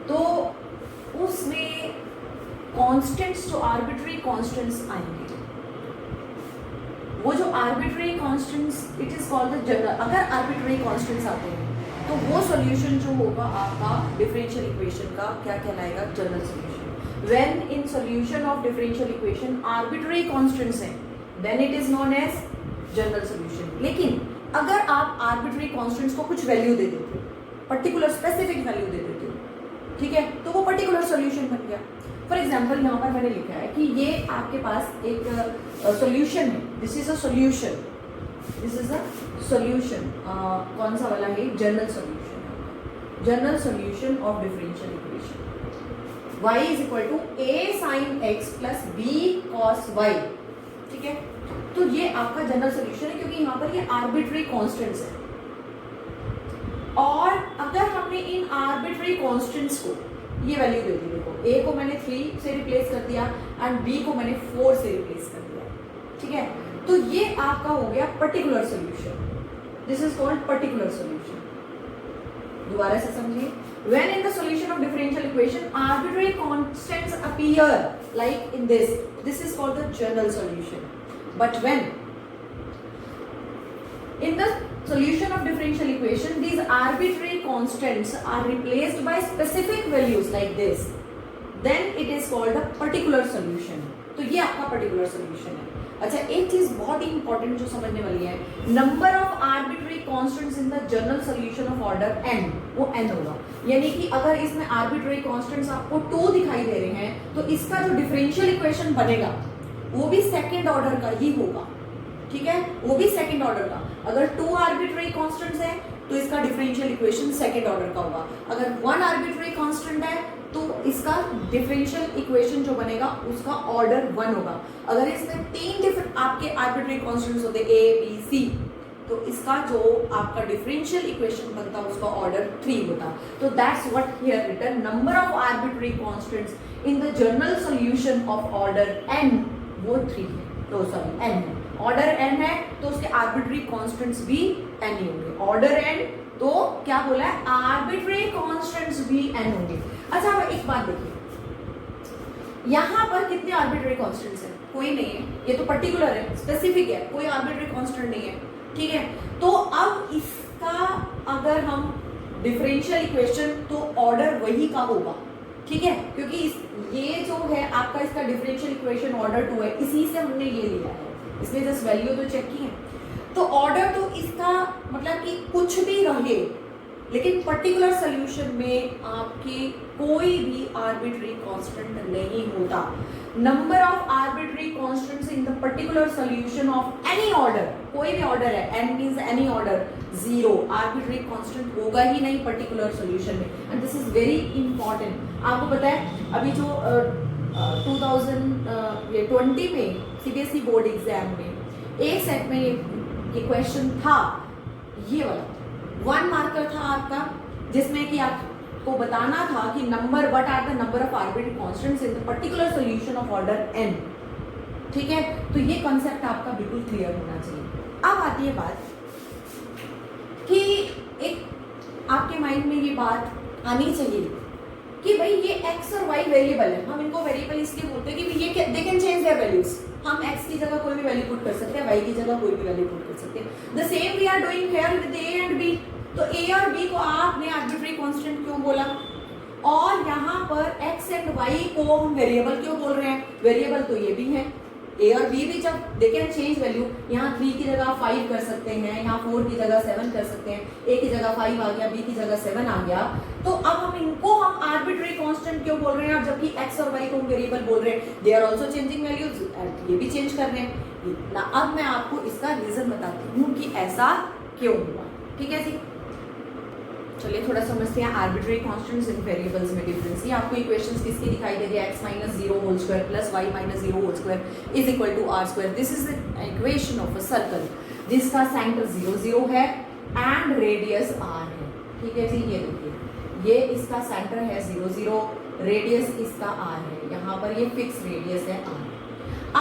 Speaker 1: तो उसमें कॉन्स्टेंट्स, जो आर्बिट्री कॉन्स्टेंट्स आएंगे, वो जो arbitrary constants, it is called the general. अगर आर्बिट्री कॉन्स्टेंट्स आते हैं तो वो सॉल्यूशन जो होगा आपका डिफरेंशियल इक्वेशन का क्या कहलाएगा? General solution. When in solution of differential equation arbitrary constants हैं, then it is known as general solution. लेकिन अगर आप आर्बिट्री कॉन्स्टेंट्स को कुछ वैल्यू दे देते हो, पर्टिकुलर स्पेसिफिक वैल्यू दे देते हो, ठीक है, तो वो पर्टिकुलर सॉल्यूशन बन गया। फॉर एग्जाम्पल यहाँ पर मैंने लिखा है कि ये आपके पास एक सॉल्यूशन है, this is a solution, this is a solution, कौन सा वाला है? General solution, general solution of differential equation. y is equal to a sin x plus b cos y, ठीक है। तो ये आपका जनरल सॉल्यूशन है, क्योंकि यहाँ पर ये आर्बिट्री कॉन्स्टेंट्स है, और अगर हमने इन आर्बिट्ररी कांस्टेंट्स को ये वैल्यू दे दी, देखो a को मैंने 3 से रिप्लेस कर दिया एंड b को मैंने 4 से रिप्लेस कर दिया, ठीक है, तो ये आपका हो गया particular solution. This is called particular solution. दोबारा से समझिए, when in the solution of differential equation arbitrary constants appear like in this is called the general solution, but when in the solution of differential equation these arbitrary constants are replaced by specific values like this, then it is called a particular solution। तो ये आपका particular solution है। अच्छा, एक चीज बहुत ही important जो समझने वाली है, number of arbitrary constants in the general solution of order n, वो n होगा। यानी कि अगर इसमें आर्बिट्ररी कांस्टेंट्स आपको 2 दिखाई दे रहे हैं तो इसका जो डिफरेंशियल इक्वेशन बनेगा वो भी सेकंड ऑर्डर का ही होगा, ठीक है, वो भी सेकंड ऑर्डर का। अगर 2 आर्बिट्ररी कांस्टेंट्स है तो इसका डिफरेंशियल इक्वेशन सेकंड ऑर्डर का होगा। अगर 1 आर्बिट्ररी कांस्टेंट है तो इसका डिफरेंशियल इक्वेशन जो बनेगा उसका ऑर्डर 1 होगा। अगर इसमें 3 डिफरेंट आपके आर्बिट्ररी कांस्टेंट्स होते a b c तो इसका जो आपका डिफरेंशियल इक्वेशन बनता उसका ऑर्डर 3 होता। तो that's what here written, number of arbitrary constants in the general solution of order n वो 3 है, तो सॉरी n है। ऑर्डर n है तो उसके आर्बिट्ररी कांस्टेंट्स भी n ही होंगे। ऑर्डर n तो क्या बोला है, आर्बिट्ररी कांस्टेंट्स भी n होंगे। अच्छा, अब एक बात देखिए, यहां पर कितने आर्बिट्ररी कांस्टेंट्स हैं? कोई नहीं है, ये तो पर्टिकुलर है, स्पेसिफिक है, कोई आर्बिट्ररी कांस्टेंट नहीं है, ठीक है। तो अब इसका अगर हम डिफरेंशियल इक्वेशन तो ऑर्डर वही का होगा, ठीक है, क्योंकि ये जो है आपका इसका डिफरेंशियल इक्वेशन ऑर्डर 2 है, इसी से हमने ये लिया है, इसमें जस्ट वैल्यू तो चेक की है। तो ऑर्डर तो इसका मतलब कि कुछ भी रहे, लेकिन पर्टिकुलर सॉल्यूशन में आपकी कोई भी आर्बिट्ररी कांस्टेंट नहीं होता। Number of arbitrary constants in the particular solution of any order, कोई भी ऑर्डर है, n means any order, 0 arbitrary constant होगा ही नहीं पर्टिकुलर सॉल्यूशन में। And this is very important. आपको पता है अभी जो 2020 में सीबीएसई बोर्ड एग्जाम में एक सेट में ये क्वेश्चन था, ये वाला 1 मार्कर था आपका, जिसमें कि आपको बताना था कि what are the number of arbitrary constants in the particular solution of order n, ठीक है। तो ये कॉन्सेप्ट आपका बिल्कुल क्लियर होना चाहिए। अब आती है बात कि एक आपके माइंड में ये बात आनी चाहिए कि भाई ये x और y वेरिएबल है, हम इनको वेरिएबल इसलिए बोलते हैं कि ये they can change their values. हम x की जगह कोई भी वैल्यू पुट कर सकते हैं, y की जगह कोई भी वैल्यू पुट कर सकते हैं। The same we are doing here with a and b। तो a और b को आपने आर्बिट्ररी कांस्टेंट क्यों बोला, और यहाँ पर x एंड y को हम वेरिएबल क्यों बोल रहे हैं? वेरिएबल तो ये भी है, a और b भी जब दे कैन चेंज वैल्यू, यहाँ 3 की जगह 5 कर सकते हैं, यहाँ 4 की जगह 7 कर सकते हैं, a की जगह 5 आ गया, b की जगह 7 आ गया। तो अब हम इनको हम आर्बिट्ररी कांस्टेंट क्यों बोल रहे हैं, जबकि x और y को हम वेरिएबल बोल रहे हैं? They are also changing values, ये भी चेंज कर रहे हैं ना। अब मैं आपको इसका रीजन बताती हूँ कि ऐसा क्यों हुआ, ठीक है जी। चलिए थोड़ा समझते हैं आर्बिट्ररी कांस्टेंट्स इन वेरिएबल्स में डिफरेंस। ये आपको इक्वेशंस किसकी दिखाई दे रही है, x minus 0 whole square plus y minus 0 whole square is equal to r square. This is the equation of a circle जिसका सेंटर 0 0 है एंड रेडियस r है, ठीक है जी। ये देखिए, ये इसका सेंटर है 0 0, रेडियस इसका r है, यहाँ पर ये फिक्स रेडियस है r।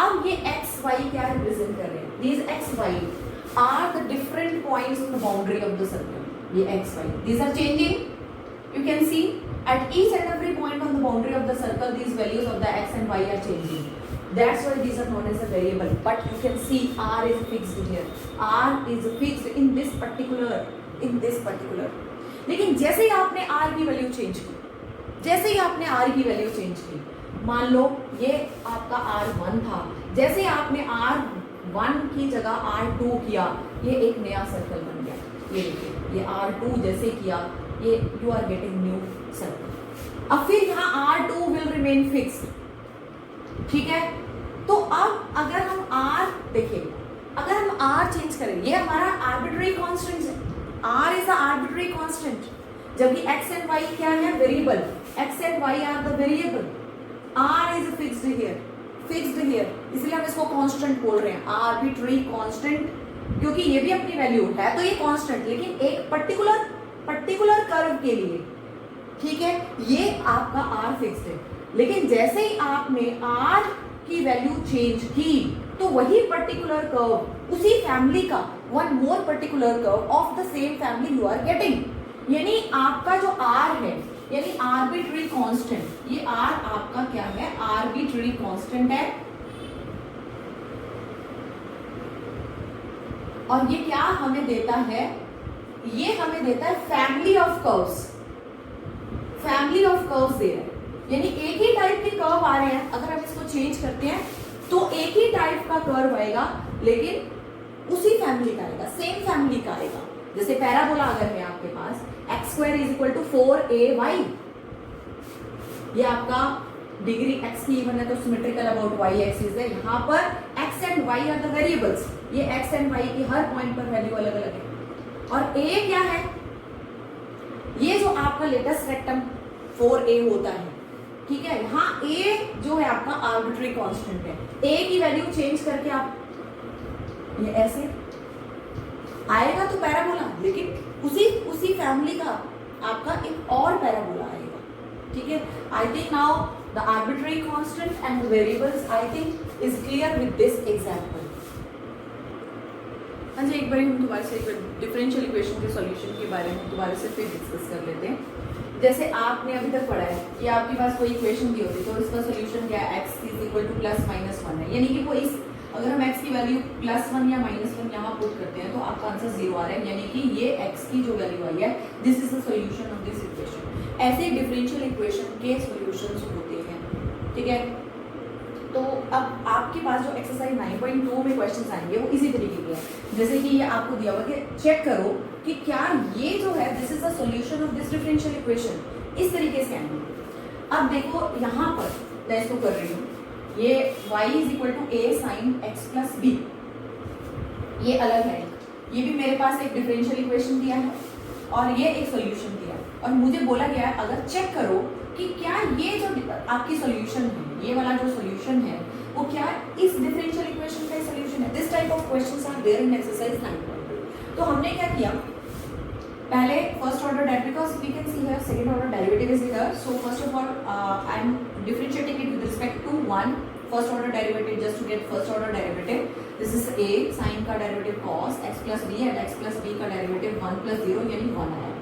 Speaker 1: अब ये x y क्या रिप्रेजेंट कर रहे हैं? These x y are the different points in the boundary of the circle. ये x y these are changing, you can see at each and every point on the boundary of the circle these values of the x and y are changing. That's why these are known as a variable, but you can see r is fixed here, r is fixed in this particular लेकिन जैसे ही आपने r की value change की, जैसे ही आपने r की value change की, मान लो ये आपका r1 था, जैसे ही आपने r1 की जगह r2 किया, ये एक नया सर्कल बन गया। ये देखिए, ये R2 जैसे किया, ये you are getting new circle. अब फिर यहाँ R2 विल रिमेन फिक्स्ड, ठीक है। तो अब अगर हम R देखिए, अगर हम R चेंज करें, ये हमारा आर्बिट्ररी कांस्टेंट है, R is a arbitrary constant, जबकि x एंड y क्या है? Variable. x and y are the variable, R is fixed here, इसलिए हम इसको कांस्टेंट बोल रहे हैं, आर्बिट्ररी कांस्टेंट, क्योंकि ये भी अपनी वैल्यू है तो ये कांस्टेंट, लेकिन एक पर्टिकुलर पर्टिकुलर कर्व के लिए, ठीक है, ये आपका r फिक्स्ड है, लेकिन जैसे ही आपने r की वैल्यू चेंज की तो वही पर्टिकुलर कर्व, उसी फैमिली का one more particular curve of the same family you are getting, यानी आपका जो r है, यानी आर्बिट्ररी कांस्टेंट, ये r आपका क्या है, आर्बिट्ररी कांस्टेंट है, और ये क्या हमें देता है, ये हमें देता है family of curves, family of curves दे रहा है, यानी एक ही टाइप के कर्व आ रहे हैं, अगर हम इसको चेंज करते हैं तो एक ही टाइप का कर्व आएगा, लेकिन उसी फैमिली का आएगा, सेम फैमिली का आएगा। जैसे पैराबोला अगर है आपके पास x² = 4ay, ये आपका डिग्री x की इवन है तो सिमेट्रिकल अबाउट y एक्सिस है, यहाँ पर x and y are the variables, ये x एंड y की हर पॉइंट पर वैल्यू अलग अलग है, और a क्या है, ये जो आपका लेटेस्ट रेक्टम 4a होता है, ठीक है, यहाँ a जो है आपका आर्बिट्ररी कांस्टेंट है, a की वैल्यू चेंज करके आप ये ऐसे आएगा तो पैराबोला, लेकिन उसी फैमिली का आपका एक और पैराबोला आएगा, ठीक है। I think now the arbitrary constant and variables I think is clear with this example. हाँ जी, एक बार हम दोबारा से डिफरेंशियल इक्वेशन के सॉल्यूशन के बारे में दोबारा से फिर डिस्कस कर लेते हैं। जैसे आपने अभी तक पढ़ा है कि आपके पास कोई इक्वेशन दी होती है तो इसका सॉल्यूशन क्या है, x = +-1 है, यानी कि वो इस, अगर हम x की वैल्यू +1 या -1 यहाँ पुट करते हैं तो आपका आंसर 0 आ रहा है, यानी कि ये x की जो वैल्यू आई है, this is the solution of this equation. ऐसे डिफरेंशियल इक्वेशन के सॉल्यूशंस होते हैं, ठीक है। तो अब आपके पास जो एक्सरसाइज 9.2 में क्वेश्चंस आएंगे वो इसी तरीके के हैं, जैसे कि ये आपको दिया हुआ कि चेक करो कि क्या ये जो है this is the solution of this differential equation, इस तरीके से आएंगे। अब देखो यहाँ पर मैं इसको कर रही हूँ, ये y = a sin x + b, ये अलग है, ये भी मेरे पास एक डिफरेंशियल इक्वेशन दिया है और ये एक सॉल्यूशन दिया है, और मुझे बोला गया है अगर चेक करो कि क्या ये जो आपकी सॉल्यूशन है, ये वाला जो सॉल्यूशन है वो क्या इस डिफरेंशियल इक्वेशन का सॉल्यूशन है। This type of questions are there in exercise 9.2। तो हमने क्या किया, पहले first order derivative, because we can see here second order derivative is here, so first of all I am differentiating it with respect to one first order derivative just to get first order derivative. This is a sin का derivative cos x + b and x + b का derivative 1 + 0 यानी 1 आया,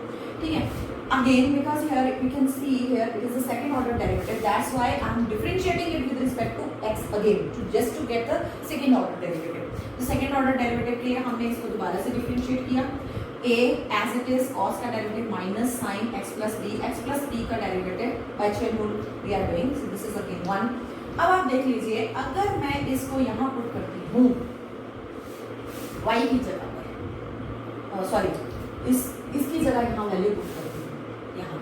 Speaker 1: ठीक है। Again, because here we can see here it is the second order derivative, that's why I am differentiating it with respect to x again, just to get the second order derivative. The second order derivative के लिए हमने इसको दोबारा से differentiate किया, a as it is cos का derivative minus sin x + b का derivative by chain rule we are doing, so this is again 1. अब आप देख लीजिए, अगर मैं इसको यहाँ पुट करती हूँ y की जगह पर, सॉरी इसकी जगह यहाँ वैल्यू पुट करती हूँ यहाँ,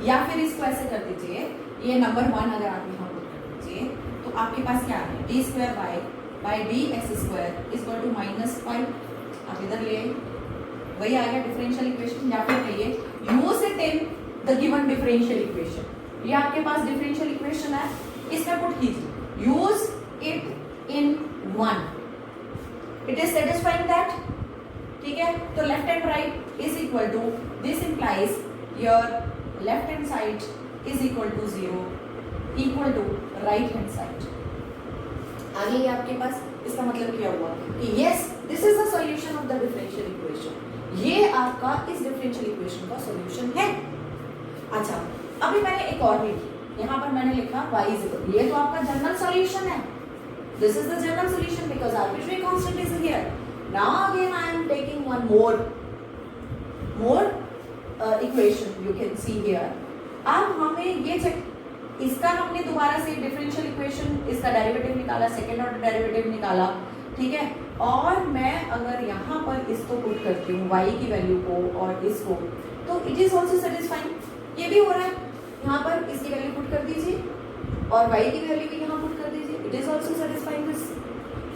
Speaker 1: या फिर इसको ऐसे कर दीजिए, ये नंबर 1 अगर आप यहाँ पुट कर दीजिए तो आपके पास क्या है, d² = -5, आप इधर ले आइए, वही आ गया डिफरेंशियल इक्वेशन, या फिर कहिए use it in the given differential equation, ये आपके पास डिफरेंशियल इक्वेशन है, इसमें पुट कीजिए, use it in 1, it is satisfying that, ठीक है। तो left and right is equal to, this implies your left hand side is equal to 0 equal to right hand side. आगे ये आपके पास इसका मतलब क्या हुआ कि yes this is the solution of the differential equation, ये आपका इस डिफरेंशियल इक्वेशन का सॉल्यूशन है। अच्छा, अभी मैंने एक और लिखी, यहाँ पर मैंने लिखा y = ये तो आपका जनरल सॉल्यूशन है, this is the general solution because arbitrary constant is here. Now again I am taking one more equation you can see here. अब हमें ये चेक, इसका हमने दोबारा से डिफरेंशियल इक्वेशन, इसका डेरिवेटिव निकाला, सेकेंड ऑर्डर डेरिवेटिव निकाला, ठीक है। और मैं अगर यहाँ पर इसको पुट करती हूँ y की वैल्यू को और इसको, तो इट इज ऑल्सो सेटिस्फाइंग, ये भी हो रहा है, यहाँ पर इसकी वैल्यू पुट कर दीजिए और y की वैल्यू भी यहाँ पुट कर दीजिए, it is also satisfying this.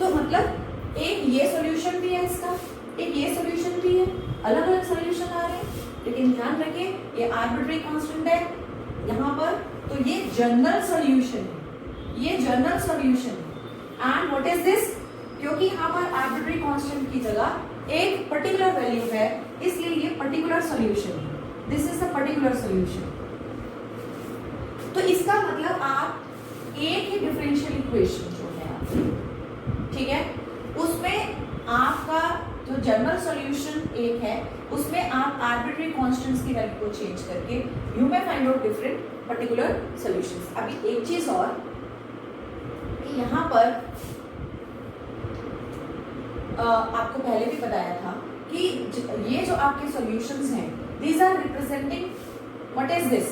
Speaker 1: तो मतलब एक ये सॉल्यूशन भी है इसका, एक ये सॉल्यूशन भी है, अलग अलग सॉल्यूशन आ रहे हैं, लेकिन ध्यान रखिए ये आर्बिट्ररी कांस्टेंट है यहाँ पर, तो ये जनरल सॉल्यूशन है, ये जनरल सॉल्यूशन है। एंड व्हाट इज दिस, क्योंकि यहाँ पर आर्बिट्रेरी कांस्टेंट की जगह एक पर्टिकुलर वैल्यू है, इसलिए ये पर्टिकुलर सॉल्यूशन है, this is the particular solution. तो इसका मतलब आप एक ही डिफरेंशियल इक्वेशन जो है आपकी, ठीक है, उसमें आपका जो जनरल सॉल्यूशन एक है, उसमें आप आर्बिट्रेरी कांस्टेंट्स की वैल्यू को चेंज करके you may find out different particular solutions. अभी एक चीज और कि यहाँ पर आपको पहले भी बताया था कि ये जो आपके सॉल्यूशंस हैं, these are representing what is this,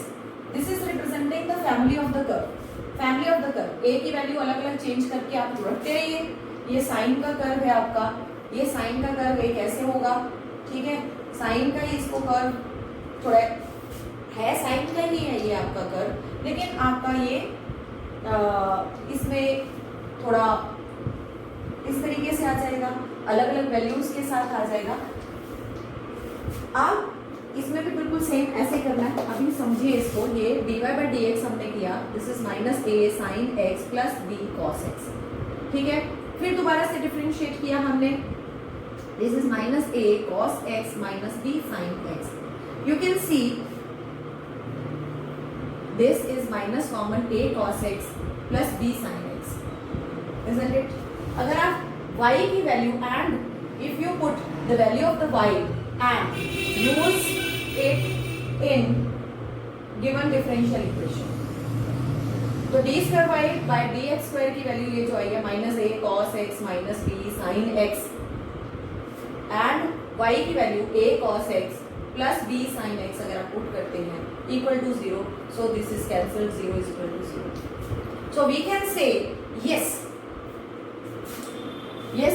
Speaker 1: this is representing the family of the curve, family of the curve. A की वैल्यू अलग अलग चेंज करके आप जोड़ते रहिए। ये साइन का कर्व है आपका, ये साइन का कर्व एक ऐसे होगा, ठीक है, साइन का ही इसको कर्व थोड़ा है, साइन का ही है ये आपका कर्व, लेकिन आपका ये इसमें थोड़ा इस तरीके से आ जाएगा, अलग अलग वैल्यूज के साथ आ जाएगा। अब इसमें भी बिल्कुल सेम ऐसे करना है। अभी समझिए इसको, ये dy/dx हमने किया, this is -a sin x plus b cos x, ठीक है। फिर दोबारा से डिफरेंशिएट किया हमने, this is -a cos x minus b sin x। You can see this is minus common a cos x plus b sin x, isn't it? अगर आप y की value and if you put the value of the y and use it in given differential equation, तो d square y by dx square की value ये जो आई है -a cos x minus b sin x and y की value a cos x plus b sin x अगर आप put करते हैं equal to 0, so this is cancelled, 0 is equal to 0. So we can say yes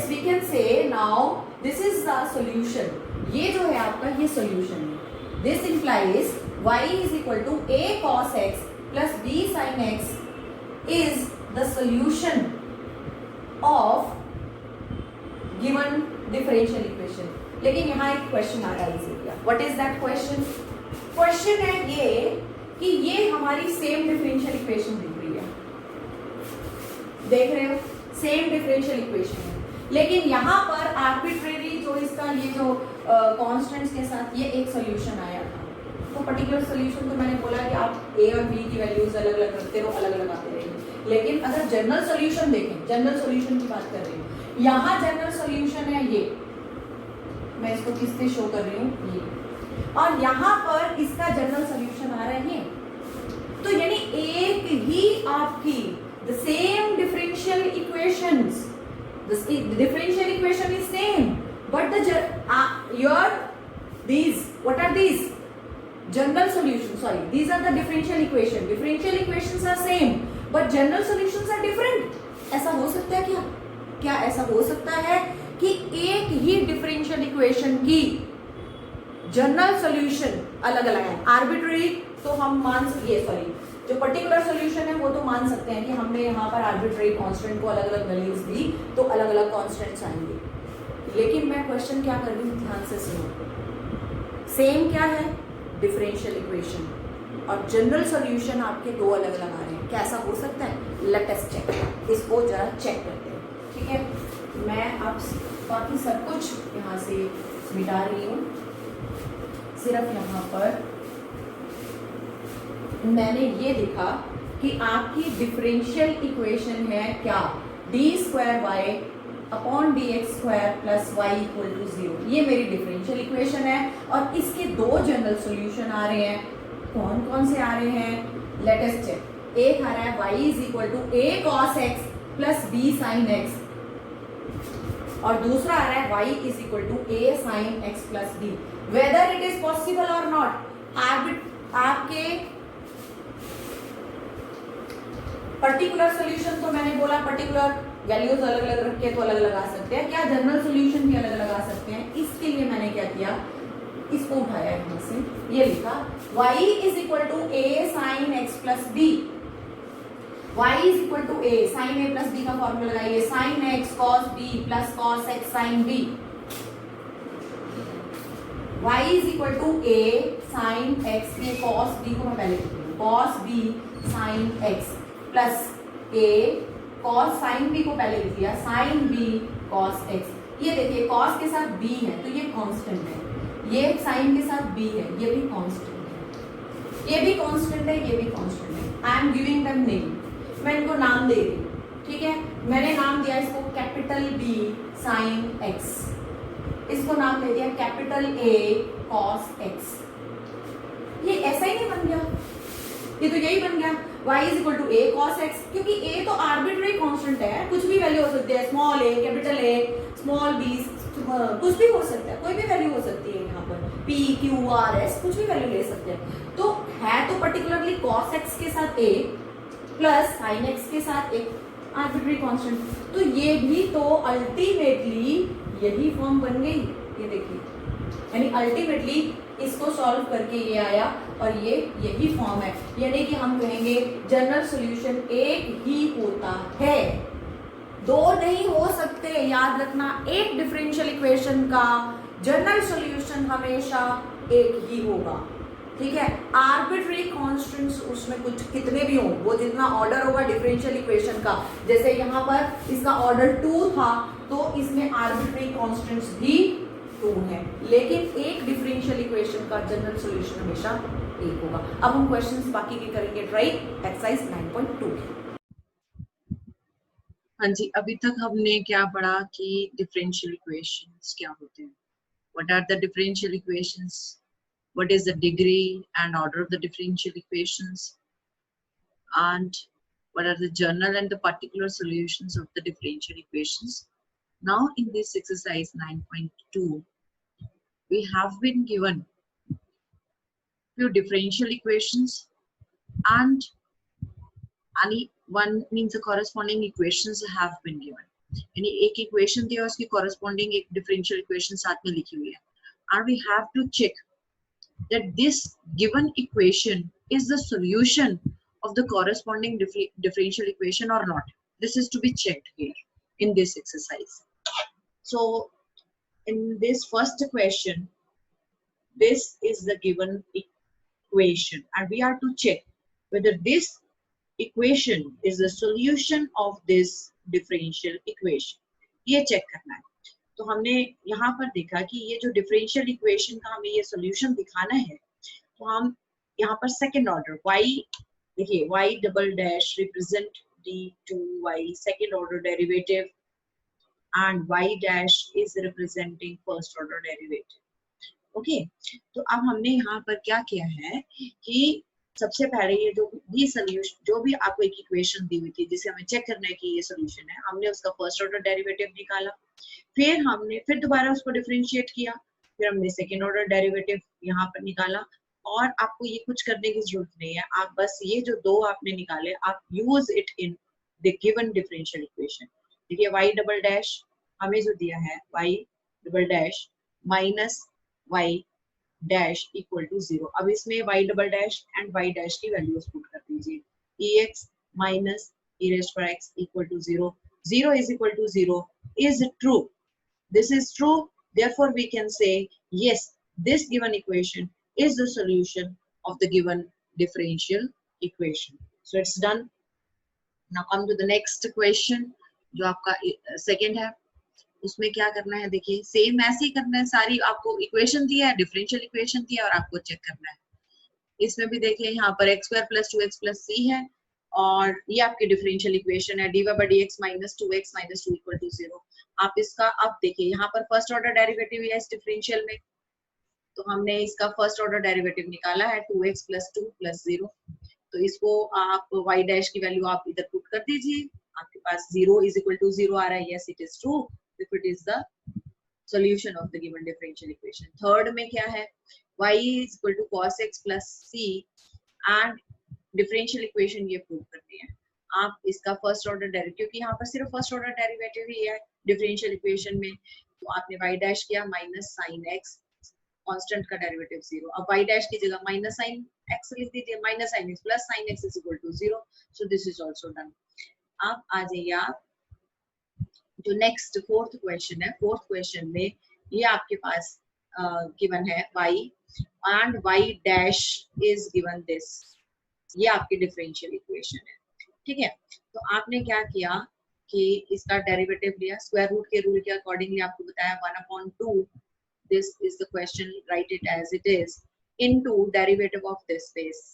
Speaker 1: we can say now this is the solution। ये जो है आपका ये solution है। This implies y is equal to a cos x plus b sin x is the solution of given differential equation. लेकिन यहाँ एक question आ रहा है, what is that question? Question है ये कि ये हमारी सेम डिफरेंशियल इक्वेशन दिख रही है, देख रहे हो, सेम डिफरेंशियल इक्वेशन है, लेकिन यहाँ पर आर्बिट्रेरी जो इसका ये जो कांस्टेंट्स के साथ ये एक सॉल्यूशन आया था। तो पर्टिकुलर सॉल्यूशन तो मैंने बोला कि आप a और b की वैल्यूज अलग अलग रखते रहो, अलग अलग आते रहेंगे। लेकिन अगर जनरल सॉल्यूशन देखें, जनरल सॉल्यूशन की बात कर रही हूँ, यहाँ जनरल सॉल्यूशन है ये, मैं इसको किससे शो कर रही हूँ, ये, और यहाँ पर इसका जनरल सॉल्यूशन आ रहा है ये। तो यानी एक ही आपकी the same differential equations, the differential equation is same, but these, what are these? General solutions, sorry, these are the differential equation, differential equations are same but general solutions are different। ऐसा हो सकता है क्या ऐसा हो सकता है कि एक ही डिफरेंशियल इक्वेशन की जनरल सॉल्यूशन अलग अलग है? आर्बिट्रेरी तो हम मान सकते, सॉरी जो पर्टिकुलर सॉल्यूशन है वो तो मान सकते हैं कि हमने यहाँ पर आर्बिट्रेरी कांस्टेंट को अलग अलग वैल्यूज दी तो अलग अलग कांस्टेंट्स आएंगे। लेकिन मैं क्वेश्चन क्या कर रही हूँ, ध्यान से सुनो, सेम क्या है, डिफरेंशियल इक्वेशन, और जनरल सॉल्यूशन आपके दो अलग अलग आ रहे हैं। कैसा हो सकता है? लेट अस चेक, इसको जरा चेक करते हैं, ठीक है। मैं अब बाकी सब कुछ यहाँ से मिटा रही हूँ, सिर्फ यहाँ पर मैंने ये लिखा कि आपकी डिफरेंशियल इक्वेशन है क्या, d² y upon dx² plus y equal to 0। ये मेरी डिफरेंशियल इक्वेशन है और इसके दो जनरल सॉल्यूशन आ रहे हैं। कौन कौन से आ रहे हैं? Let us check. एक आ रहा है y is equal to a cos x plus b sin x, और दूसरा आ रहा है y is equal to a sin x plus b। Whether it is possible और नॉट, आपके पर्टिकुलर सॉल्यूशन तो मैंने बोला पर्टिकुलर वैल्यूज अलग अलग रख के तो अलग अलग आ सकते हैं, क्या जनरल सॉल्यूशन भी अलग अलग आ सकते हैं? इसके लिए मैंने क्या किया, इसको उठाया यहाँ से, ये लिखा y is equal to a sin x plus b। y is equal to a sin a plus b का फॉर्मूला लगाइए, sin x cos b plus cos x sin b। y is equal to a sin x, ये cos b को मैं पहले लिखती हूँ, cos b sin x plus a cos sine B को पहले लिख लिया, साइन बी कॉस एक्स। ये देखिए कॉस के साथ बी है तो ये कांस्टेंट है, ये साइन के साथ बी है ये भी कांस्टेंट है, ये भी कांस्टेंट है, ये भी कांस्टेंट है। I am giving them name, मैं इनको नाम दे रही हूँ, ठीक है। मैंने नाम दिया इसको कैपिटल बी साइन एक्स, इसको नाम दे दिया कैपिटल ए कॉस एक्स। ये ऐसा ही नहीं बन गया, ये तो यही बन गया y is equal to A cos X, क्योंकि a तो आर्बिट्रेरी कांस्टेंट है, कुछ भी वैल्यू हो सकती है, small a capital A small b, कुछ भी हो सकता है, कोई भी वैल्यू हो सकती है यहाँ पर, p q r s कुछ भी वैल्यू ले सकते हैं। तो है तो पर्टिकुलरली cos x के साथ a प्लस sin x के साथ एक आर्बिट्रेरी कांस्टेंट, तो ये भी तो अल्टीमेटली यही फॉर्म बन गई। ये देखिए यानी अल्टीमेटली इसको सॉल्व करके ये आया और ये यही फॉर्म है, यानी कि हम कहेंगे जनरल सॉल्यूशन एक ही होता है, दो नहीं हो सकते। याद रखना, एक डिफरेंशियल इक्वेशन का जनरल सॉल्यूशन हमेशा एक ही होगा, ठीक है। आर्बिट्रेरी कांस्टेंट्स उसमें कुछ कितने भी हों, वो जितना ऑर्डर होगा डिफरेंशियल इक्वेशन का, जैसे यहाँ पर इसका ऑर्डर 2 था तो इसमें आर्बिट्रेरी कांस्टेंट्स भी 2 है, लेकिन एक डिफरेंशियल इक्वेशन का जनरल सॉल्यूशन हमेशा एक होगा। अब हम क्वेश्चंस बाकी के करेंगे ट्राई एक्सरसाइज 9.2 की।
Speaker 2: हाँ जी, अभी तक हमने क्या पढ़ा कि डिफरेंशियल इक्वेशंस क्या होते हैं, what are the differential equations, what is the degree and order of the differential equations, and what are the general and the particular solutions of the differential equations. Now in this exercise 9.2 we have been given few differential equations and any one means the corresponding equations have been given, यानी एक equation दी और उसकी corresponding एक differential equation साथ में लिखी हुई है, and we have to check that this given equation is the solution of the corresponding differential equation or not. This is to be checked here in this exercise. So in this first question, this is the given equation and we are to check whether this equation is the solution of this differential equation. ये check करना है। तो हमने यहाँ पर देखा कि ये जो डिफरेंशियल इक्वेशन का हमें ये सॉल्यूशन दिखाना है, तो हम यहाँ पर सेकंड ऑर्डर y, देखिए y double dash represent d2y second order derivative and y dash is representing first order derivative. Okay, तो अब हमने यहाँ पर क्या किया है कि सबसे पहले ये जो भी सॉल्यूशन, जो भी आपको एक इक्वेशन दी हुई थी जिसे हमें चेक करना है कि ये सॉल्यूशन है, हमने उसका फर्स्ट ऑर्डर डेरिवेटिव निकाला, फिर दोबारा उसको डिफरेंशिएट किया, फिर हमने सेकेंड ऑर्डर डेरिवेटिव यहाँ पर निकाला। और आपको ये कुछ करने की जरूरत नहीं है, आप बस ये जो दो आपने निकाले आप use it in the given differential equation. देखिए y डबल डैश हमें जो दिया है y double dash minus y dash equal to 0। अब इसमें y double dash and y dash की वैल्यूज पुट कर दीजिए, ex माइनस e raised for x equal to 0, 0 is equal to 0 is true. This is true, therefore we can say yes, this given equation is the solution of the given differential equation. So it's done. Now come to the next question जो आपका second है, उसमें क्या करना है, देखिए same ऐसे ही करना है, सारी आपको इक्वेशन दिया है, डिफरेंशियल इक्वेशन दिया है और आपको चेक करना है। इसमें भी देखिए यहाँ पर x square plus 2x plus c है और ये आपकी डिफरेंशियल इक्वेशन है dy by dx minus 2x minus 2 equal to 0। आप इसका अब देखिए यहाँ पर फर्स्ट ऑर्डर डेरिवेटिव है इस डिफरेंशियल में, तो हमने इसका फर्स्ट ऑर्डर डेरिवेटिव निकाला है 2x प्लस 2 प्लस 0। तो इसको आप y डैश की वैल्यू आप इधर पुट कर दीजिए, आपके पास 0 is equal to 0 आ रहा है, yes it is true if it is the solution of the given differential equation. Third में क्या है, y is equal to cos x plus c and differential equation ये प्रूव करनी है। आप इसका फर्स्ट ऑर्डर डेरिवेटिव, क्योंकि यहाँ पर सिर्फ फर्स्ट ऑर्डर डेरिवेटिव ही है डिफरेंशियल इक्वेशन में, तो आपने y डैश किया माइनस साइन x, कांस्टेंट का डेरिवेटिव 0। अब y डैश की जगह माइनस साइन x लिख दीजिए, minus sine x plus sine x is equal to 0। So this is also done. अब आ जाइए आप जो नेक्स्ट फोर्थ क्वेश्चन है, फोर्थ क्वेश्चन में ये आपके पास गिवन है y एंड y dash is given this, ये आपकी डिफरेंशियल इक्वेशन है, ठीक है। तो आपने क्या किया कि इसका डेरिवेटिव लिया, स्क्वायर रूट के रूल के अकॉर्डिंगली आपको बताया 1/2, this is the question, write it as it is, into derivative of this base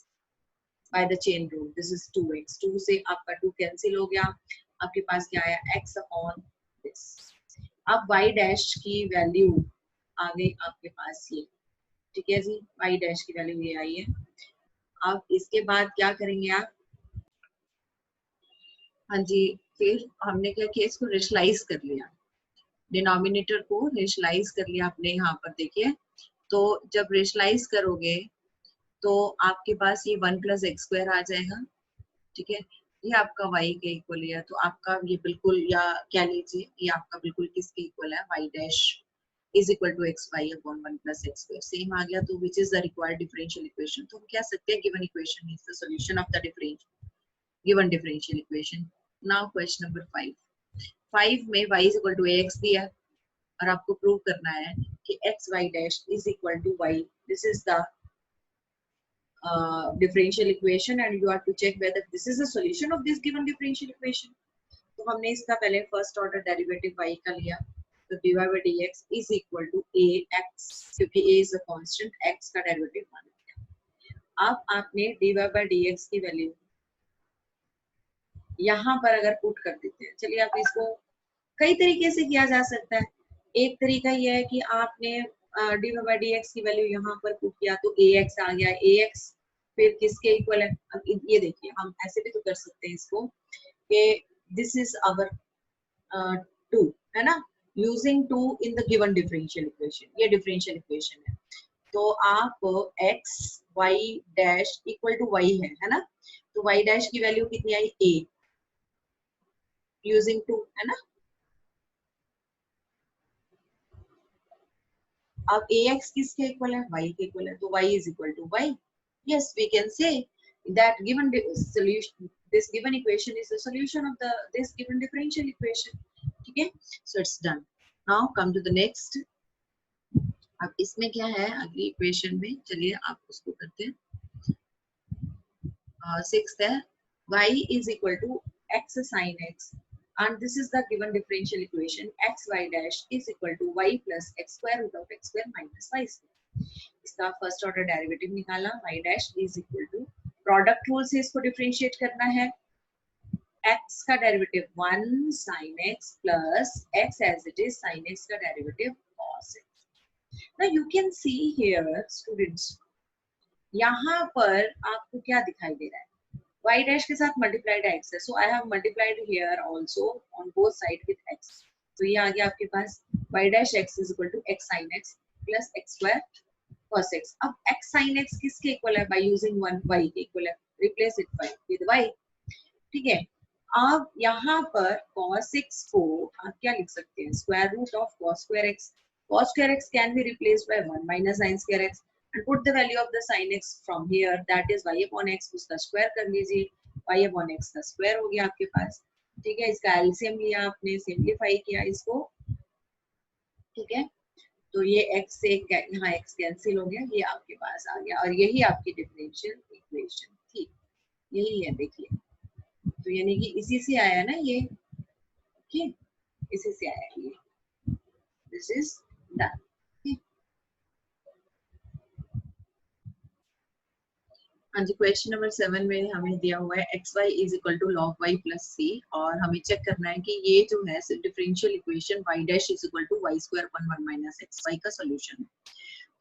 Speaker 2: by the chain rule, this is 2x, 2 से आपका 2 कैंसिल हो गया, आपके पास क्या आया x अपॉन this। अब y डैश की वैल्यू आ गई आपके पास ये, ठीक है जी, y डैश की वैल्यू ये आई है। अब इसके बाद क्या करेंगे आप, हाँ जी, फिर हमने क्या किया, इसको रेशलाइज कर लिया, डिनोमिनेटर को रेशलाइज कर लिया आपने, यहाँ पर देखिए। तो जब रेशलाइज करोगे तो आपके पास ये 1 + x² आ जाएगा, ठीक है, ये आपका y के इक्वल है, तो आपका ये बिल्कुल, या क्या लीजिए, ये आपका बिल्कुल किसके इक्वल है, y dash is equal to xy upon 1 + x², same आ गया। तो which is the required differential equation, तो हम कह सकते हैं given equation is the solution of the given differential equation. Now question number 5 में y is equal to ax दिया और आपको प्रूव करना है कि xy dash is equal to y, this is the differential equation and you have to check whether this is a solution of this given differential equation। तो हमने इसका पहले फर्स्ट ऑर्डर डेरिवेटिव y का लिया, तो dy by dx is equal to ax, क्योंकि a is a constant, x का derivative 1 है। अब आपने dy by dx की वैल्यू यहाँ पर अगर पुट कर देते हैं, चलिए आप इसको कई तरीके से किया जा सकता है। एक तरीका यह है कि आपने dy by dx की वैल्यू यहाँ पर पुट किया तो ax आ गया, ax फिर किसके इक्वल है, अब ये देखिए, हम ऐसे भी तो कर सकते हैं इसको कि दिस इज आवर 2 है ना, using 2 in the given differential equation, ये डिफरेंशियल इक्वेशन है। तो आप x y dash equal to y है ना, तो y डैश की वैल्यू कितनी आई, a यूजिंग 2 है ना। अब ax किसके इक्वल है, y के इक्वल है, तो y is equal to y। yes, we can say that given solution, this given equation is the solution of this given differential equation, ठीक है। so it's done। now come to the next। अब इसमें क्या है अगली equation में, चलिए आप उसको करते हैं। सिक्स्थ है y is equal to x sin x and this is the given differential equation, xy dash is equal to y plus x square root of x square minus y square। इसका first order derivative निकाला, y dash is equal to, product rule से इसको differentiate करना है, x का derivative 1 sin x plus x as it is sin x का derivative cos x। now you can see here students, यहाँ पर आपको क्या दिखाई दे रहा है, y dash के साथ मल्टीप्लाइड x है, so I have multiplied here also on both side with x, तो ये आ गया आपके पास y dash x is equal to x sin x plus x square cos x। अब x sin x किसके इक्वल है, by using 1 y के equal है, replace it by with y, ठीक है। अब यहाँ पर cos x को आप क्या लिख सकते हैं, square root of cos square x, cos square x can be replaced by 1 minus sin square x and put the value of the sin x from here, that is y upon x, उसका square कर लीजिए, y upon x का square हो गया आपके पास, ठीक है। इसका एलसीएम लिया आपने, सिंप्लीफाई किया इसको, ठीक है। तो ये x से यहाँ x कैंसिल हो गया, ये आपके पास आ गया और यही आपकी डिफरेंशियल इक्वेशन थी, यही है देखिए। तो यानी कि इसी से आया ना ये, ठीक, इसी से आया ये, दिस इज डन। हाँ जी, क्वेश्चन नंबर 7 में हमें दिया हुआ है xy is equal to log y plus c और हमें चेक करना है कि ये जो है differential equation y dash is equal to y square upon 1 minus xy का सॉल्यूशन है।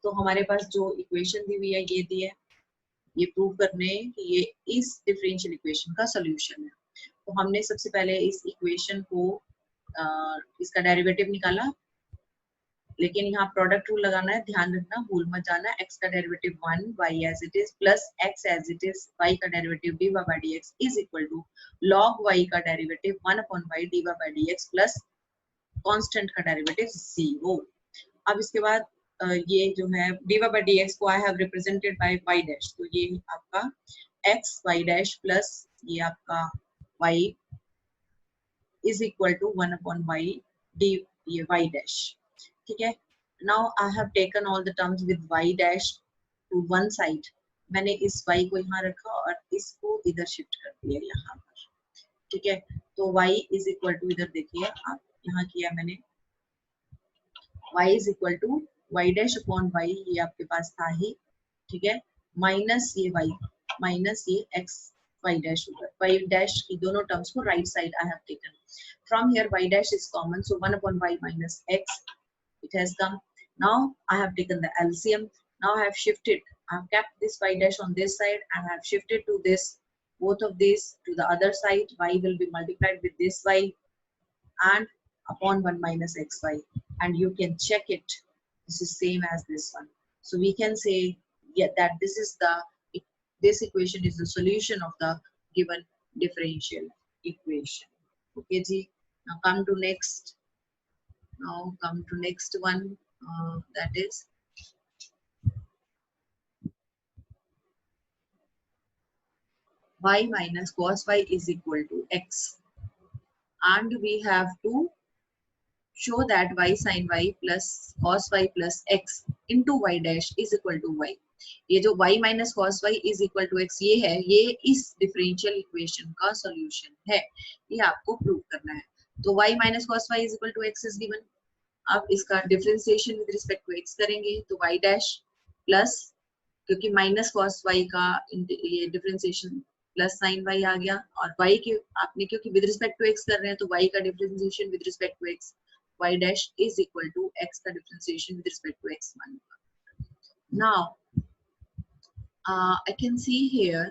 Speaker 2: तो हमारे पास जो इक्वेशन दी हुई है ये दी है, ये प्रूव करने कि ये इस डिफरेंशियल इक्वेशन का सॉल्यूशन है। तो हमने सबसे पहले इस इक्वेशन को इसका डेरिवेटिव निकाला, लेकिन यहाँ प्रोडक्ट रूल लगाना है, ध्यान रखना, भूल मत जाना। x का derivative 1 y as it is plus x as it is y का derivative dy by dx is equal to log y का derivative 1 upon y dy by dx plus constant का डेरिवेटिव 0। अब इसके बाद ये जो है dy by dx को I have represented by y dash, तो ये आपका x y डैश प्लस ये आपका y is equal to 1 upon y d ये y डैश, ठीक है। Now I have taken all the terms with y dash to one side, मैंने इस y को यहाँ रखा और इसको इधर शिफ्ट कर दिया यहाँ पर, ठीक है, तो y इज इक्वल टू, इधर देखिए आप, यहाँ किया मैंने, y is equal to Y dash upon Y, ये आपके पास था ही, ठीक है, माइनस ये y माइनस ये x y डैश होगा, y डैश की दोनों टर्म्स को right side I have taken, from here y dash is common, so 1 upon y minus x, it has come. Now I have taken the LCM. Now I have shifted, I have kept this y dash on this side and I have shifted to this, both of these to the other side. Y will be multiplied with this y and upon 1 minus xy, and you can check it, this is same as this one. So we can say, yeah, that this equation is the solution of the given differential equation. Okay ji, now come to next one, that is y minus cos y is equal to x, and we have to show that y sin y plus cos y plus x into y dash is equal to y. ये जो y minus cos y is equal to x ये है, ये इस differential equation का solution है, ये आपको प्रूव करना है. तो y minus cos y is equal to x is given. अब इसका differentiation with respect to x करेंगे, तो y डैश प्लस, क्योंकि माइनस कॉस y का ये डिफरेंशिएशन प्लस साइन y आ गया, और y के आपने क्योंकि विद रिस्पेक्ट टू x कर रहे हैं तो y का differentiation with respect to x, y dash is equal to x का differentiation with respect to x मान लो. Now I can see here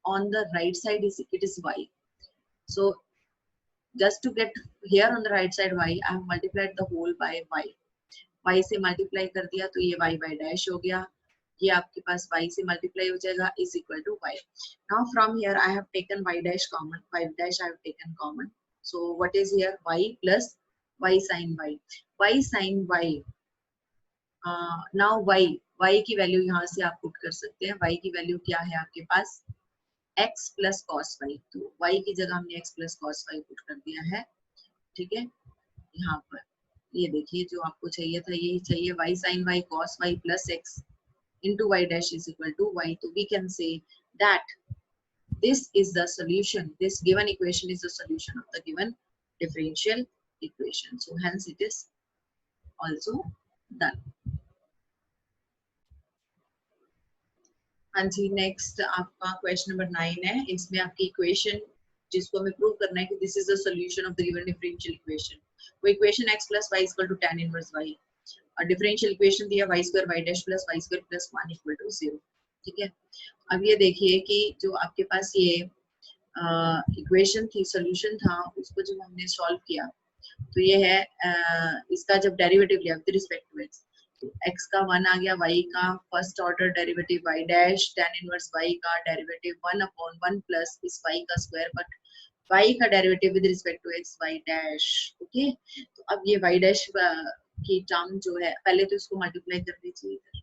Speaker 2: on the right side it is y. So just to get here on the right side y, I have multiplied the whole by y. y से multiply कर दिया तो ये y by dash हो गया, ये आपके पास y से मल्टीप्लाई हो जाएगा is equal to y. Now from here I have taken y dash common, y dash I have taken common. So what is here? Y plus y sin y. y sin y. Now y की value यहाँ से आप put कर सकते हैं. y की value क्या है आपके पास? x plus cos y. तो y की जगह हमने x plus cos y put कर दिया है, ठीक है. यहाँ पर ये देखिए जो आपको चाहिए था यही चाहिए, y sin y cos y plus x into y dash is equal to y. So we can say that this is the solution, this given equation is the solution of the given differential equation. So hence it is also done. हाँ जी, next आपका question number 9 है. इसमें आपकी equation जिसको हमें prove करना है कि this is the solution of the given differential equation. वो equation x plus y equal to tan inverse y, और डिफरेंशियल इक्वेशन दिया y square y dash plus y square plus 1 equal to 0. ठीक है, अब ये देखिए कि जो आपके पास ये इक्वेशन थी, सॉल्यूशन था, उसको जब हमने सॉल्व किया तो ये है इसका जब डेरिवेटिव लिया विद रिस्पेक्ट टू x, तो x का 1 आ गया, y का first order derivative y dash tan inverse y का डेरिवेटिव 1 अपॉन 1 प्लस इस y का स्क्वायर, बट y का derivative with respect to x y dash. Okay, तो अब ये y डैश की टर्म जो है पहले तो इसको मल्टीप्लाई कर दीजिए इधर.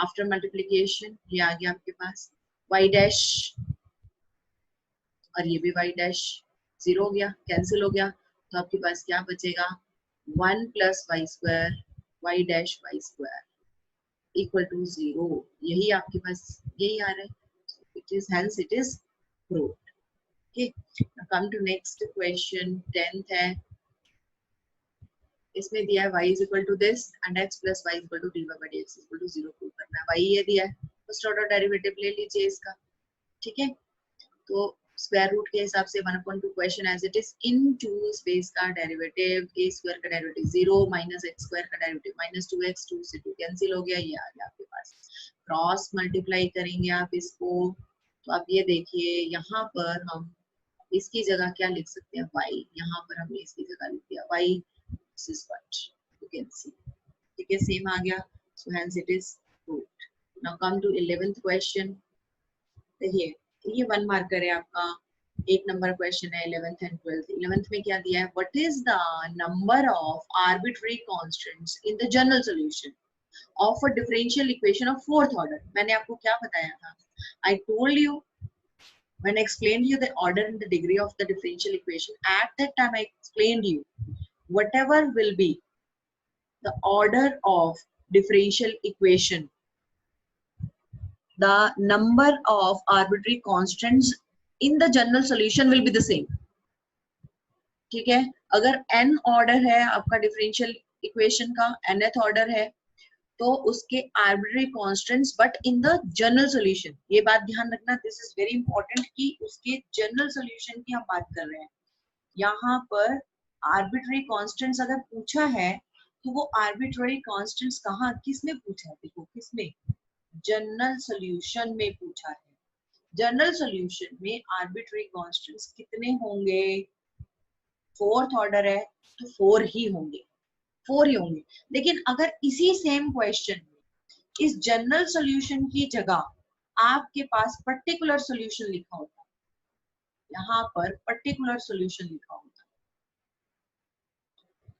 Speaker 2: आफ्टर मल्टीप्लिकेशन ये आ गया आपके पास y डैश, और ये भी y डैश 0 हो गया, कैंसिल हो गया, तो आपके पास क्या बचेगा? 1 plus y square y dash y square equal to 0. यही आपके पास यही आ रहा है. It is hence it is proved. Okay, come to next question 10th है. इसमें दिया है y is equal to this and x plus y equal to dy by dx equal to 0 prove करना है. y ये दिया है, फर्स्ट ऑर्डर डेरिवेटिव ले लीजिए इसका. ठीक है, तो स्क्वायर रूट के हिसाब से 1/2 question as it is into space का डेरिवेटिव a स्क्वायर का डेरिवेटिव 0 माइनस x स्क्वायर का डेरिवेटिव माइनस 2x, 2 से 2 कैंसिल हो गया, ये आ गया आपके पास. क्रॉस मल्टीप्लाई करेंगे आप इसको, तो आप ये देखिए यहाँ पर हम इसकी जगह क्या लिख सकते हैं? y. यहाँ पर हमने इसकी जगह लिख दिया y. This is what you can see. ठीक है, सेम आ गया. So hence it is proved. Now come to 11th question. देखिए ये 1 मार्कर है आपका, एक नंबर क्वेश्चन है 11th and 12th. 11th में क्या दिया है? What is the number of arbitrary constants in the general solution of a differential equation of 4th order? मैंने आपको क्या बताया था? I told you when I explained you the order and the degree of the differential equation. At that time I explained you whatever will be the order of differential equation, the number of arbitrary constants in the general solution will be the same. ठीक है, अगर n order है आपका differential equation का, nth order है, तो उसके arbitrary constants but in the general solution, ये बात ध्यान रखना, दिस इज वेरी इंपॉर्टेंट कि उसके जनरल सॉल्यूशन की हम बात कर रहे हैं. यहाँ पर आर्बिट्ररी कांस्टेंट्स अगर पूछा है तो वो आर्बिट्ररी कांस्टेंट्स कहाँ, किसमें पूछा है, देखो किसमें, जनरल सॉल्यूशन में पूछा है. जनरल सॉल्यूशन में आर्बिट्ररी कांस्टेंट्स कितने होंगे, फोर्थ ऑर्डर है तो 4 ही होंगे, 4 ही होंगे. लेकिन अगर इसी सेम क्वेश्चन में इस जनरल सॉल्यूशन की जगह आपके पास पर्टिकुलर सॉल्यूशन लिखा होता, यहाँ पर पर्टिकुलर सॉल्यूशन लिखा होता,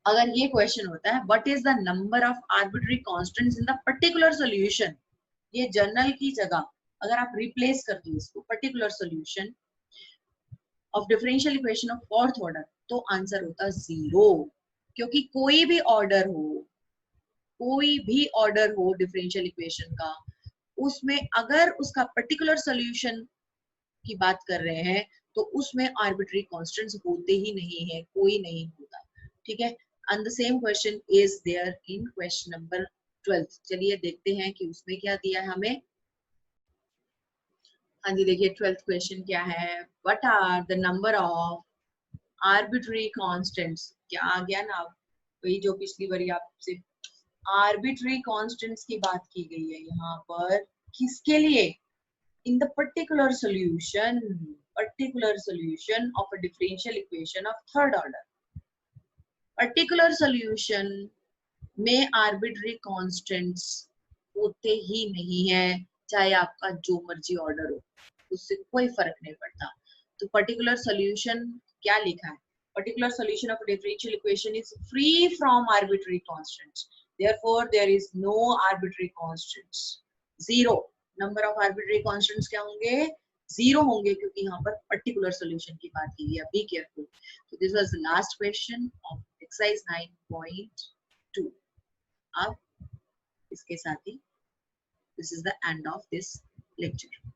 Speaker 2: अगर ये क्वेश्चन होता है what is the number of arbitrary constants in the particular solution, ये जनरल की जगह अगर आप रिप्लेस कर दो इसको particular solution of differential equation of fourth order, तो आंसर होता 0. क्योंकि कोई भी ऑर्डर हो, कोई भी ऑर्डर हो डिफरेंशियल इक्वेशन का, उसमें अगर उसका पर्टिकुलर सॉल्यूशन की बात कर रहे हैं तो उसमें आर्बिट्ररी कांस्टेंट्स होते ही नहीं है, कोई नहीं होता. ठीक है, and the same question is there in question number 12. चलिए देखते हैं कि उसमें क्या दिया है हमें. हाँ जी, देखिए 12th क्वेश्चन क्या है, what are the number of arbitrary constants. क्या आ गया ना, वही जो पिछली बारी आपसे आर्बिट्ररी कांस्टेंट्स की बात की गई है यहाँ पर, किसके लिए, in the particular solution of a differential equation of third order. Particular solution में arbitrary constants होते ही नहीं है, चाहे आपका जो मर्जी ऑर्डर हो, उससे कोई फर्क नहीं पड़ता. तो particular solution क्या लिखा है, particular solution of a differential equation is free from arbitrary constants. Therefore, there is no arbitrary constants. 0. Number of arbitrary constants क्या होंगे, 0 होंगे, क्योंकि यहाँ पर पर्टिकुलर सॉल्यूशन की बात की है. Be careful. तो this was the last question of exercise 9.2. अब इसके साथ ही this is the end of this lecture.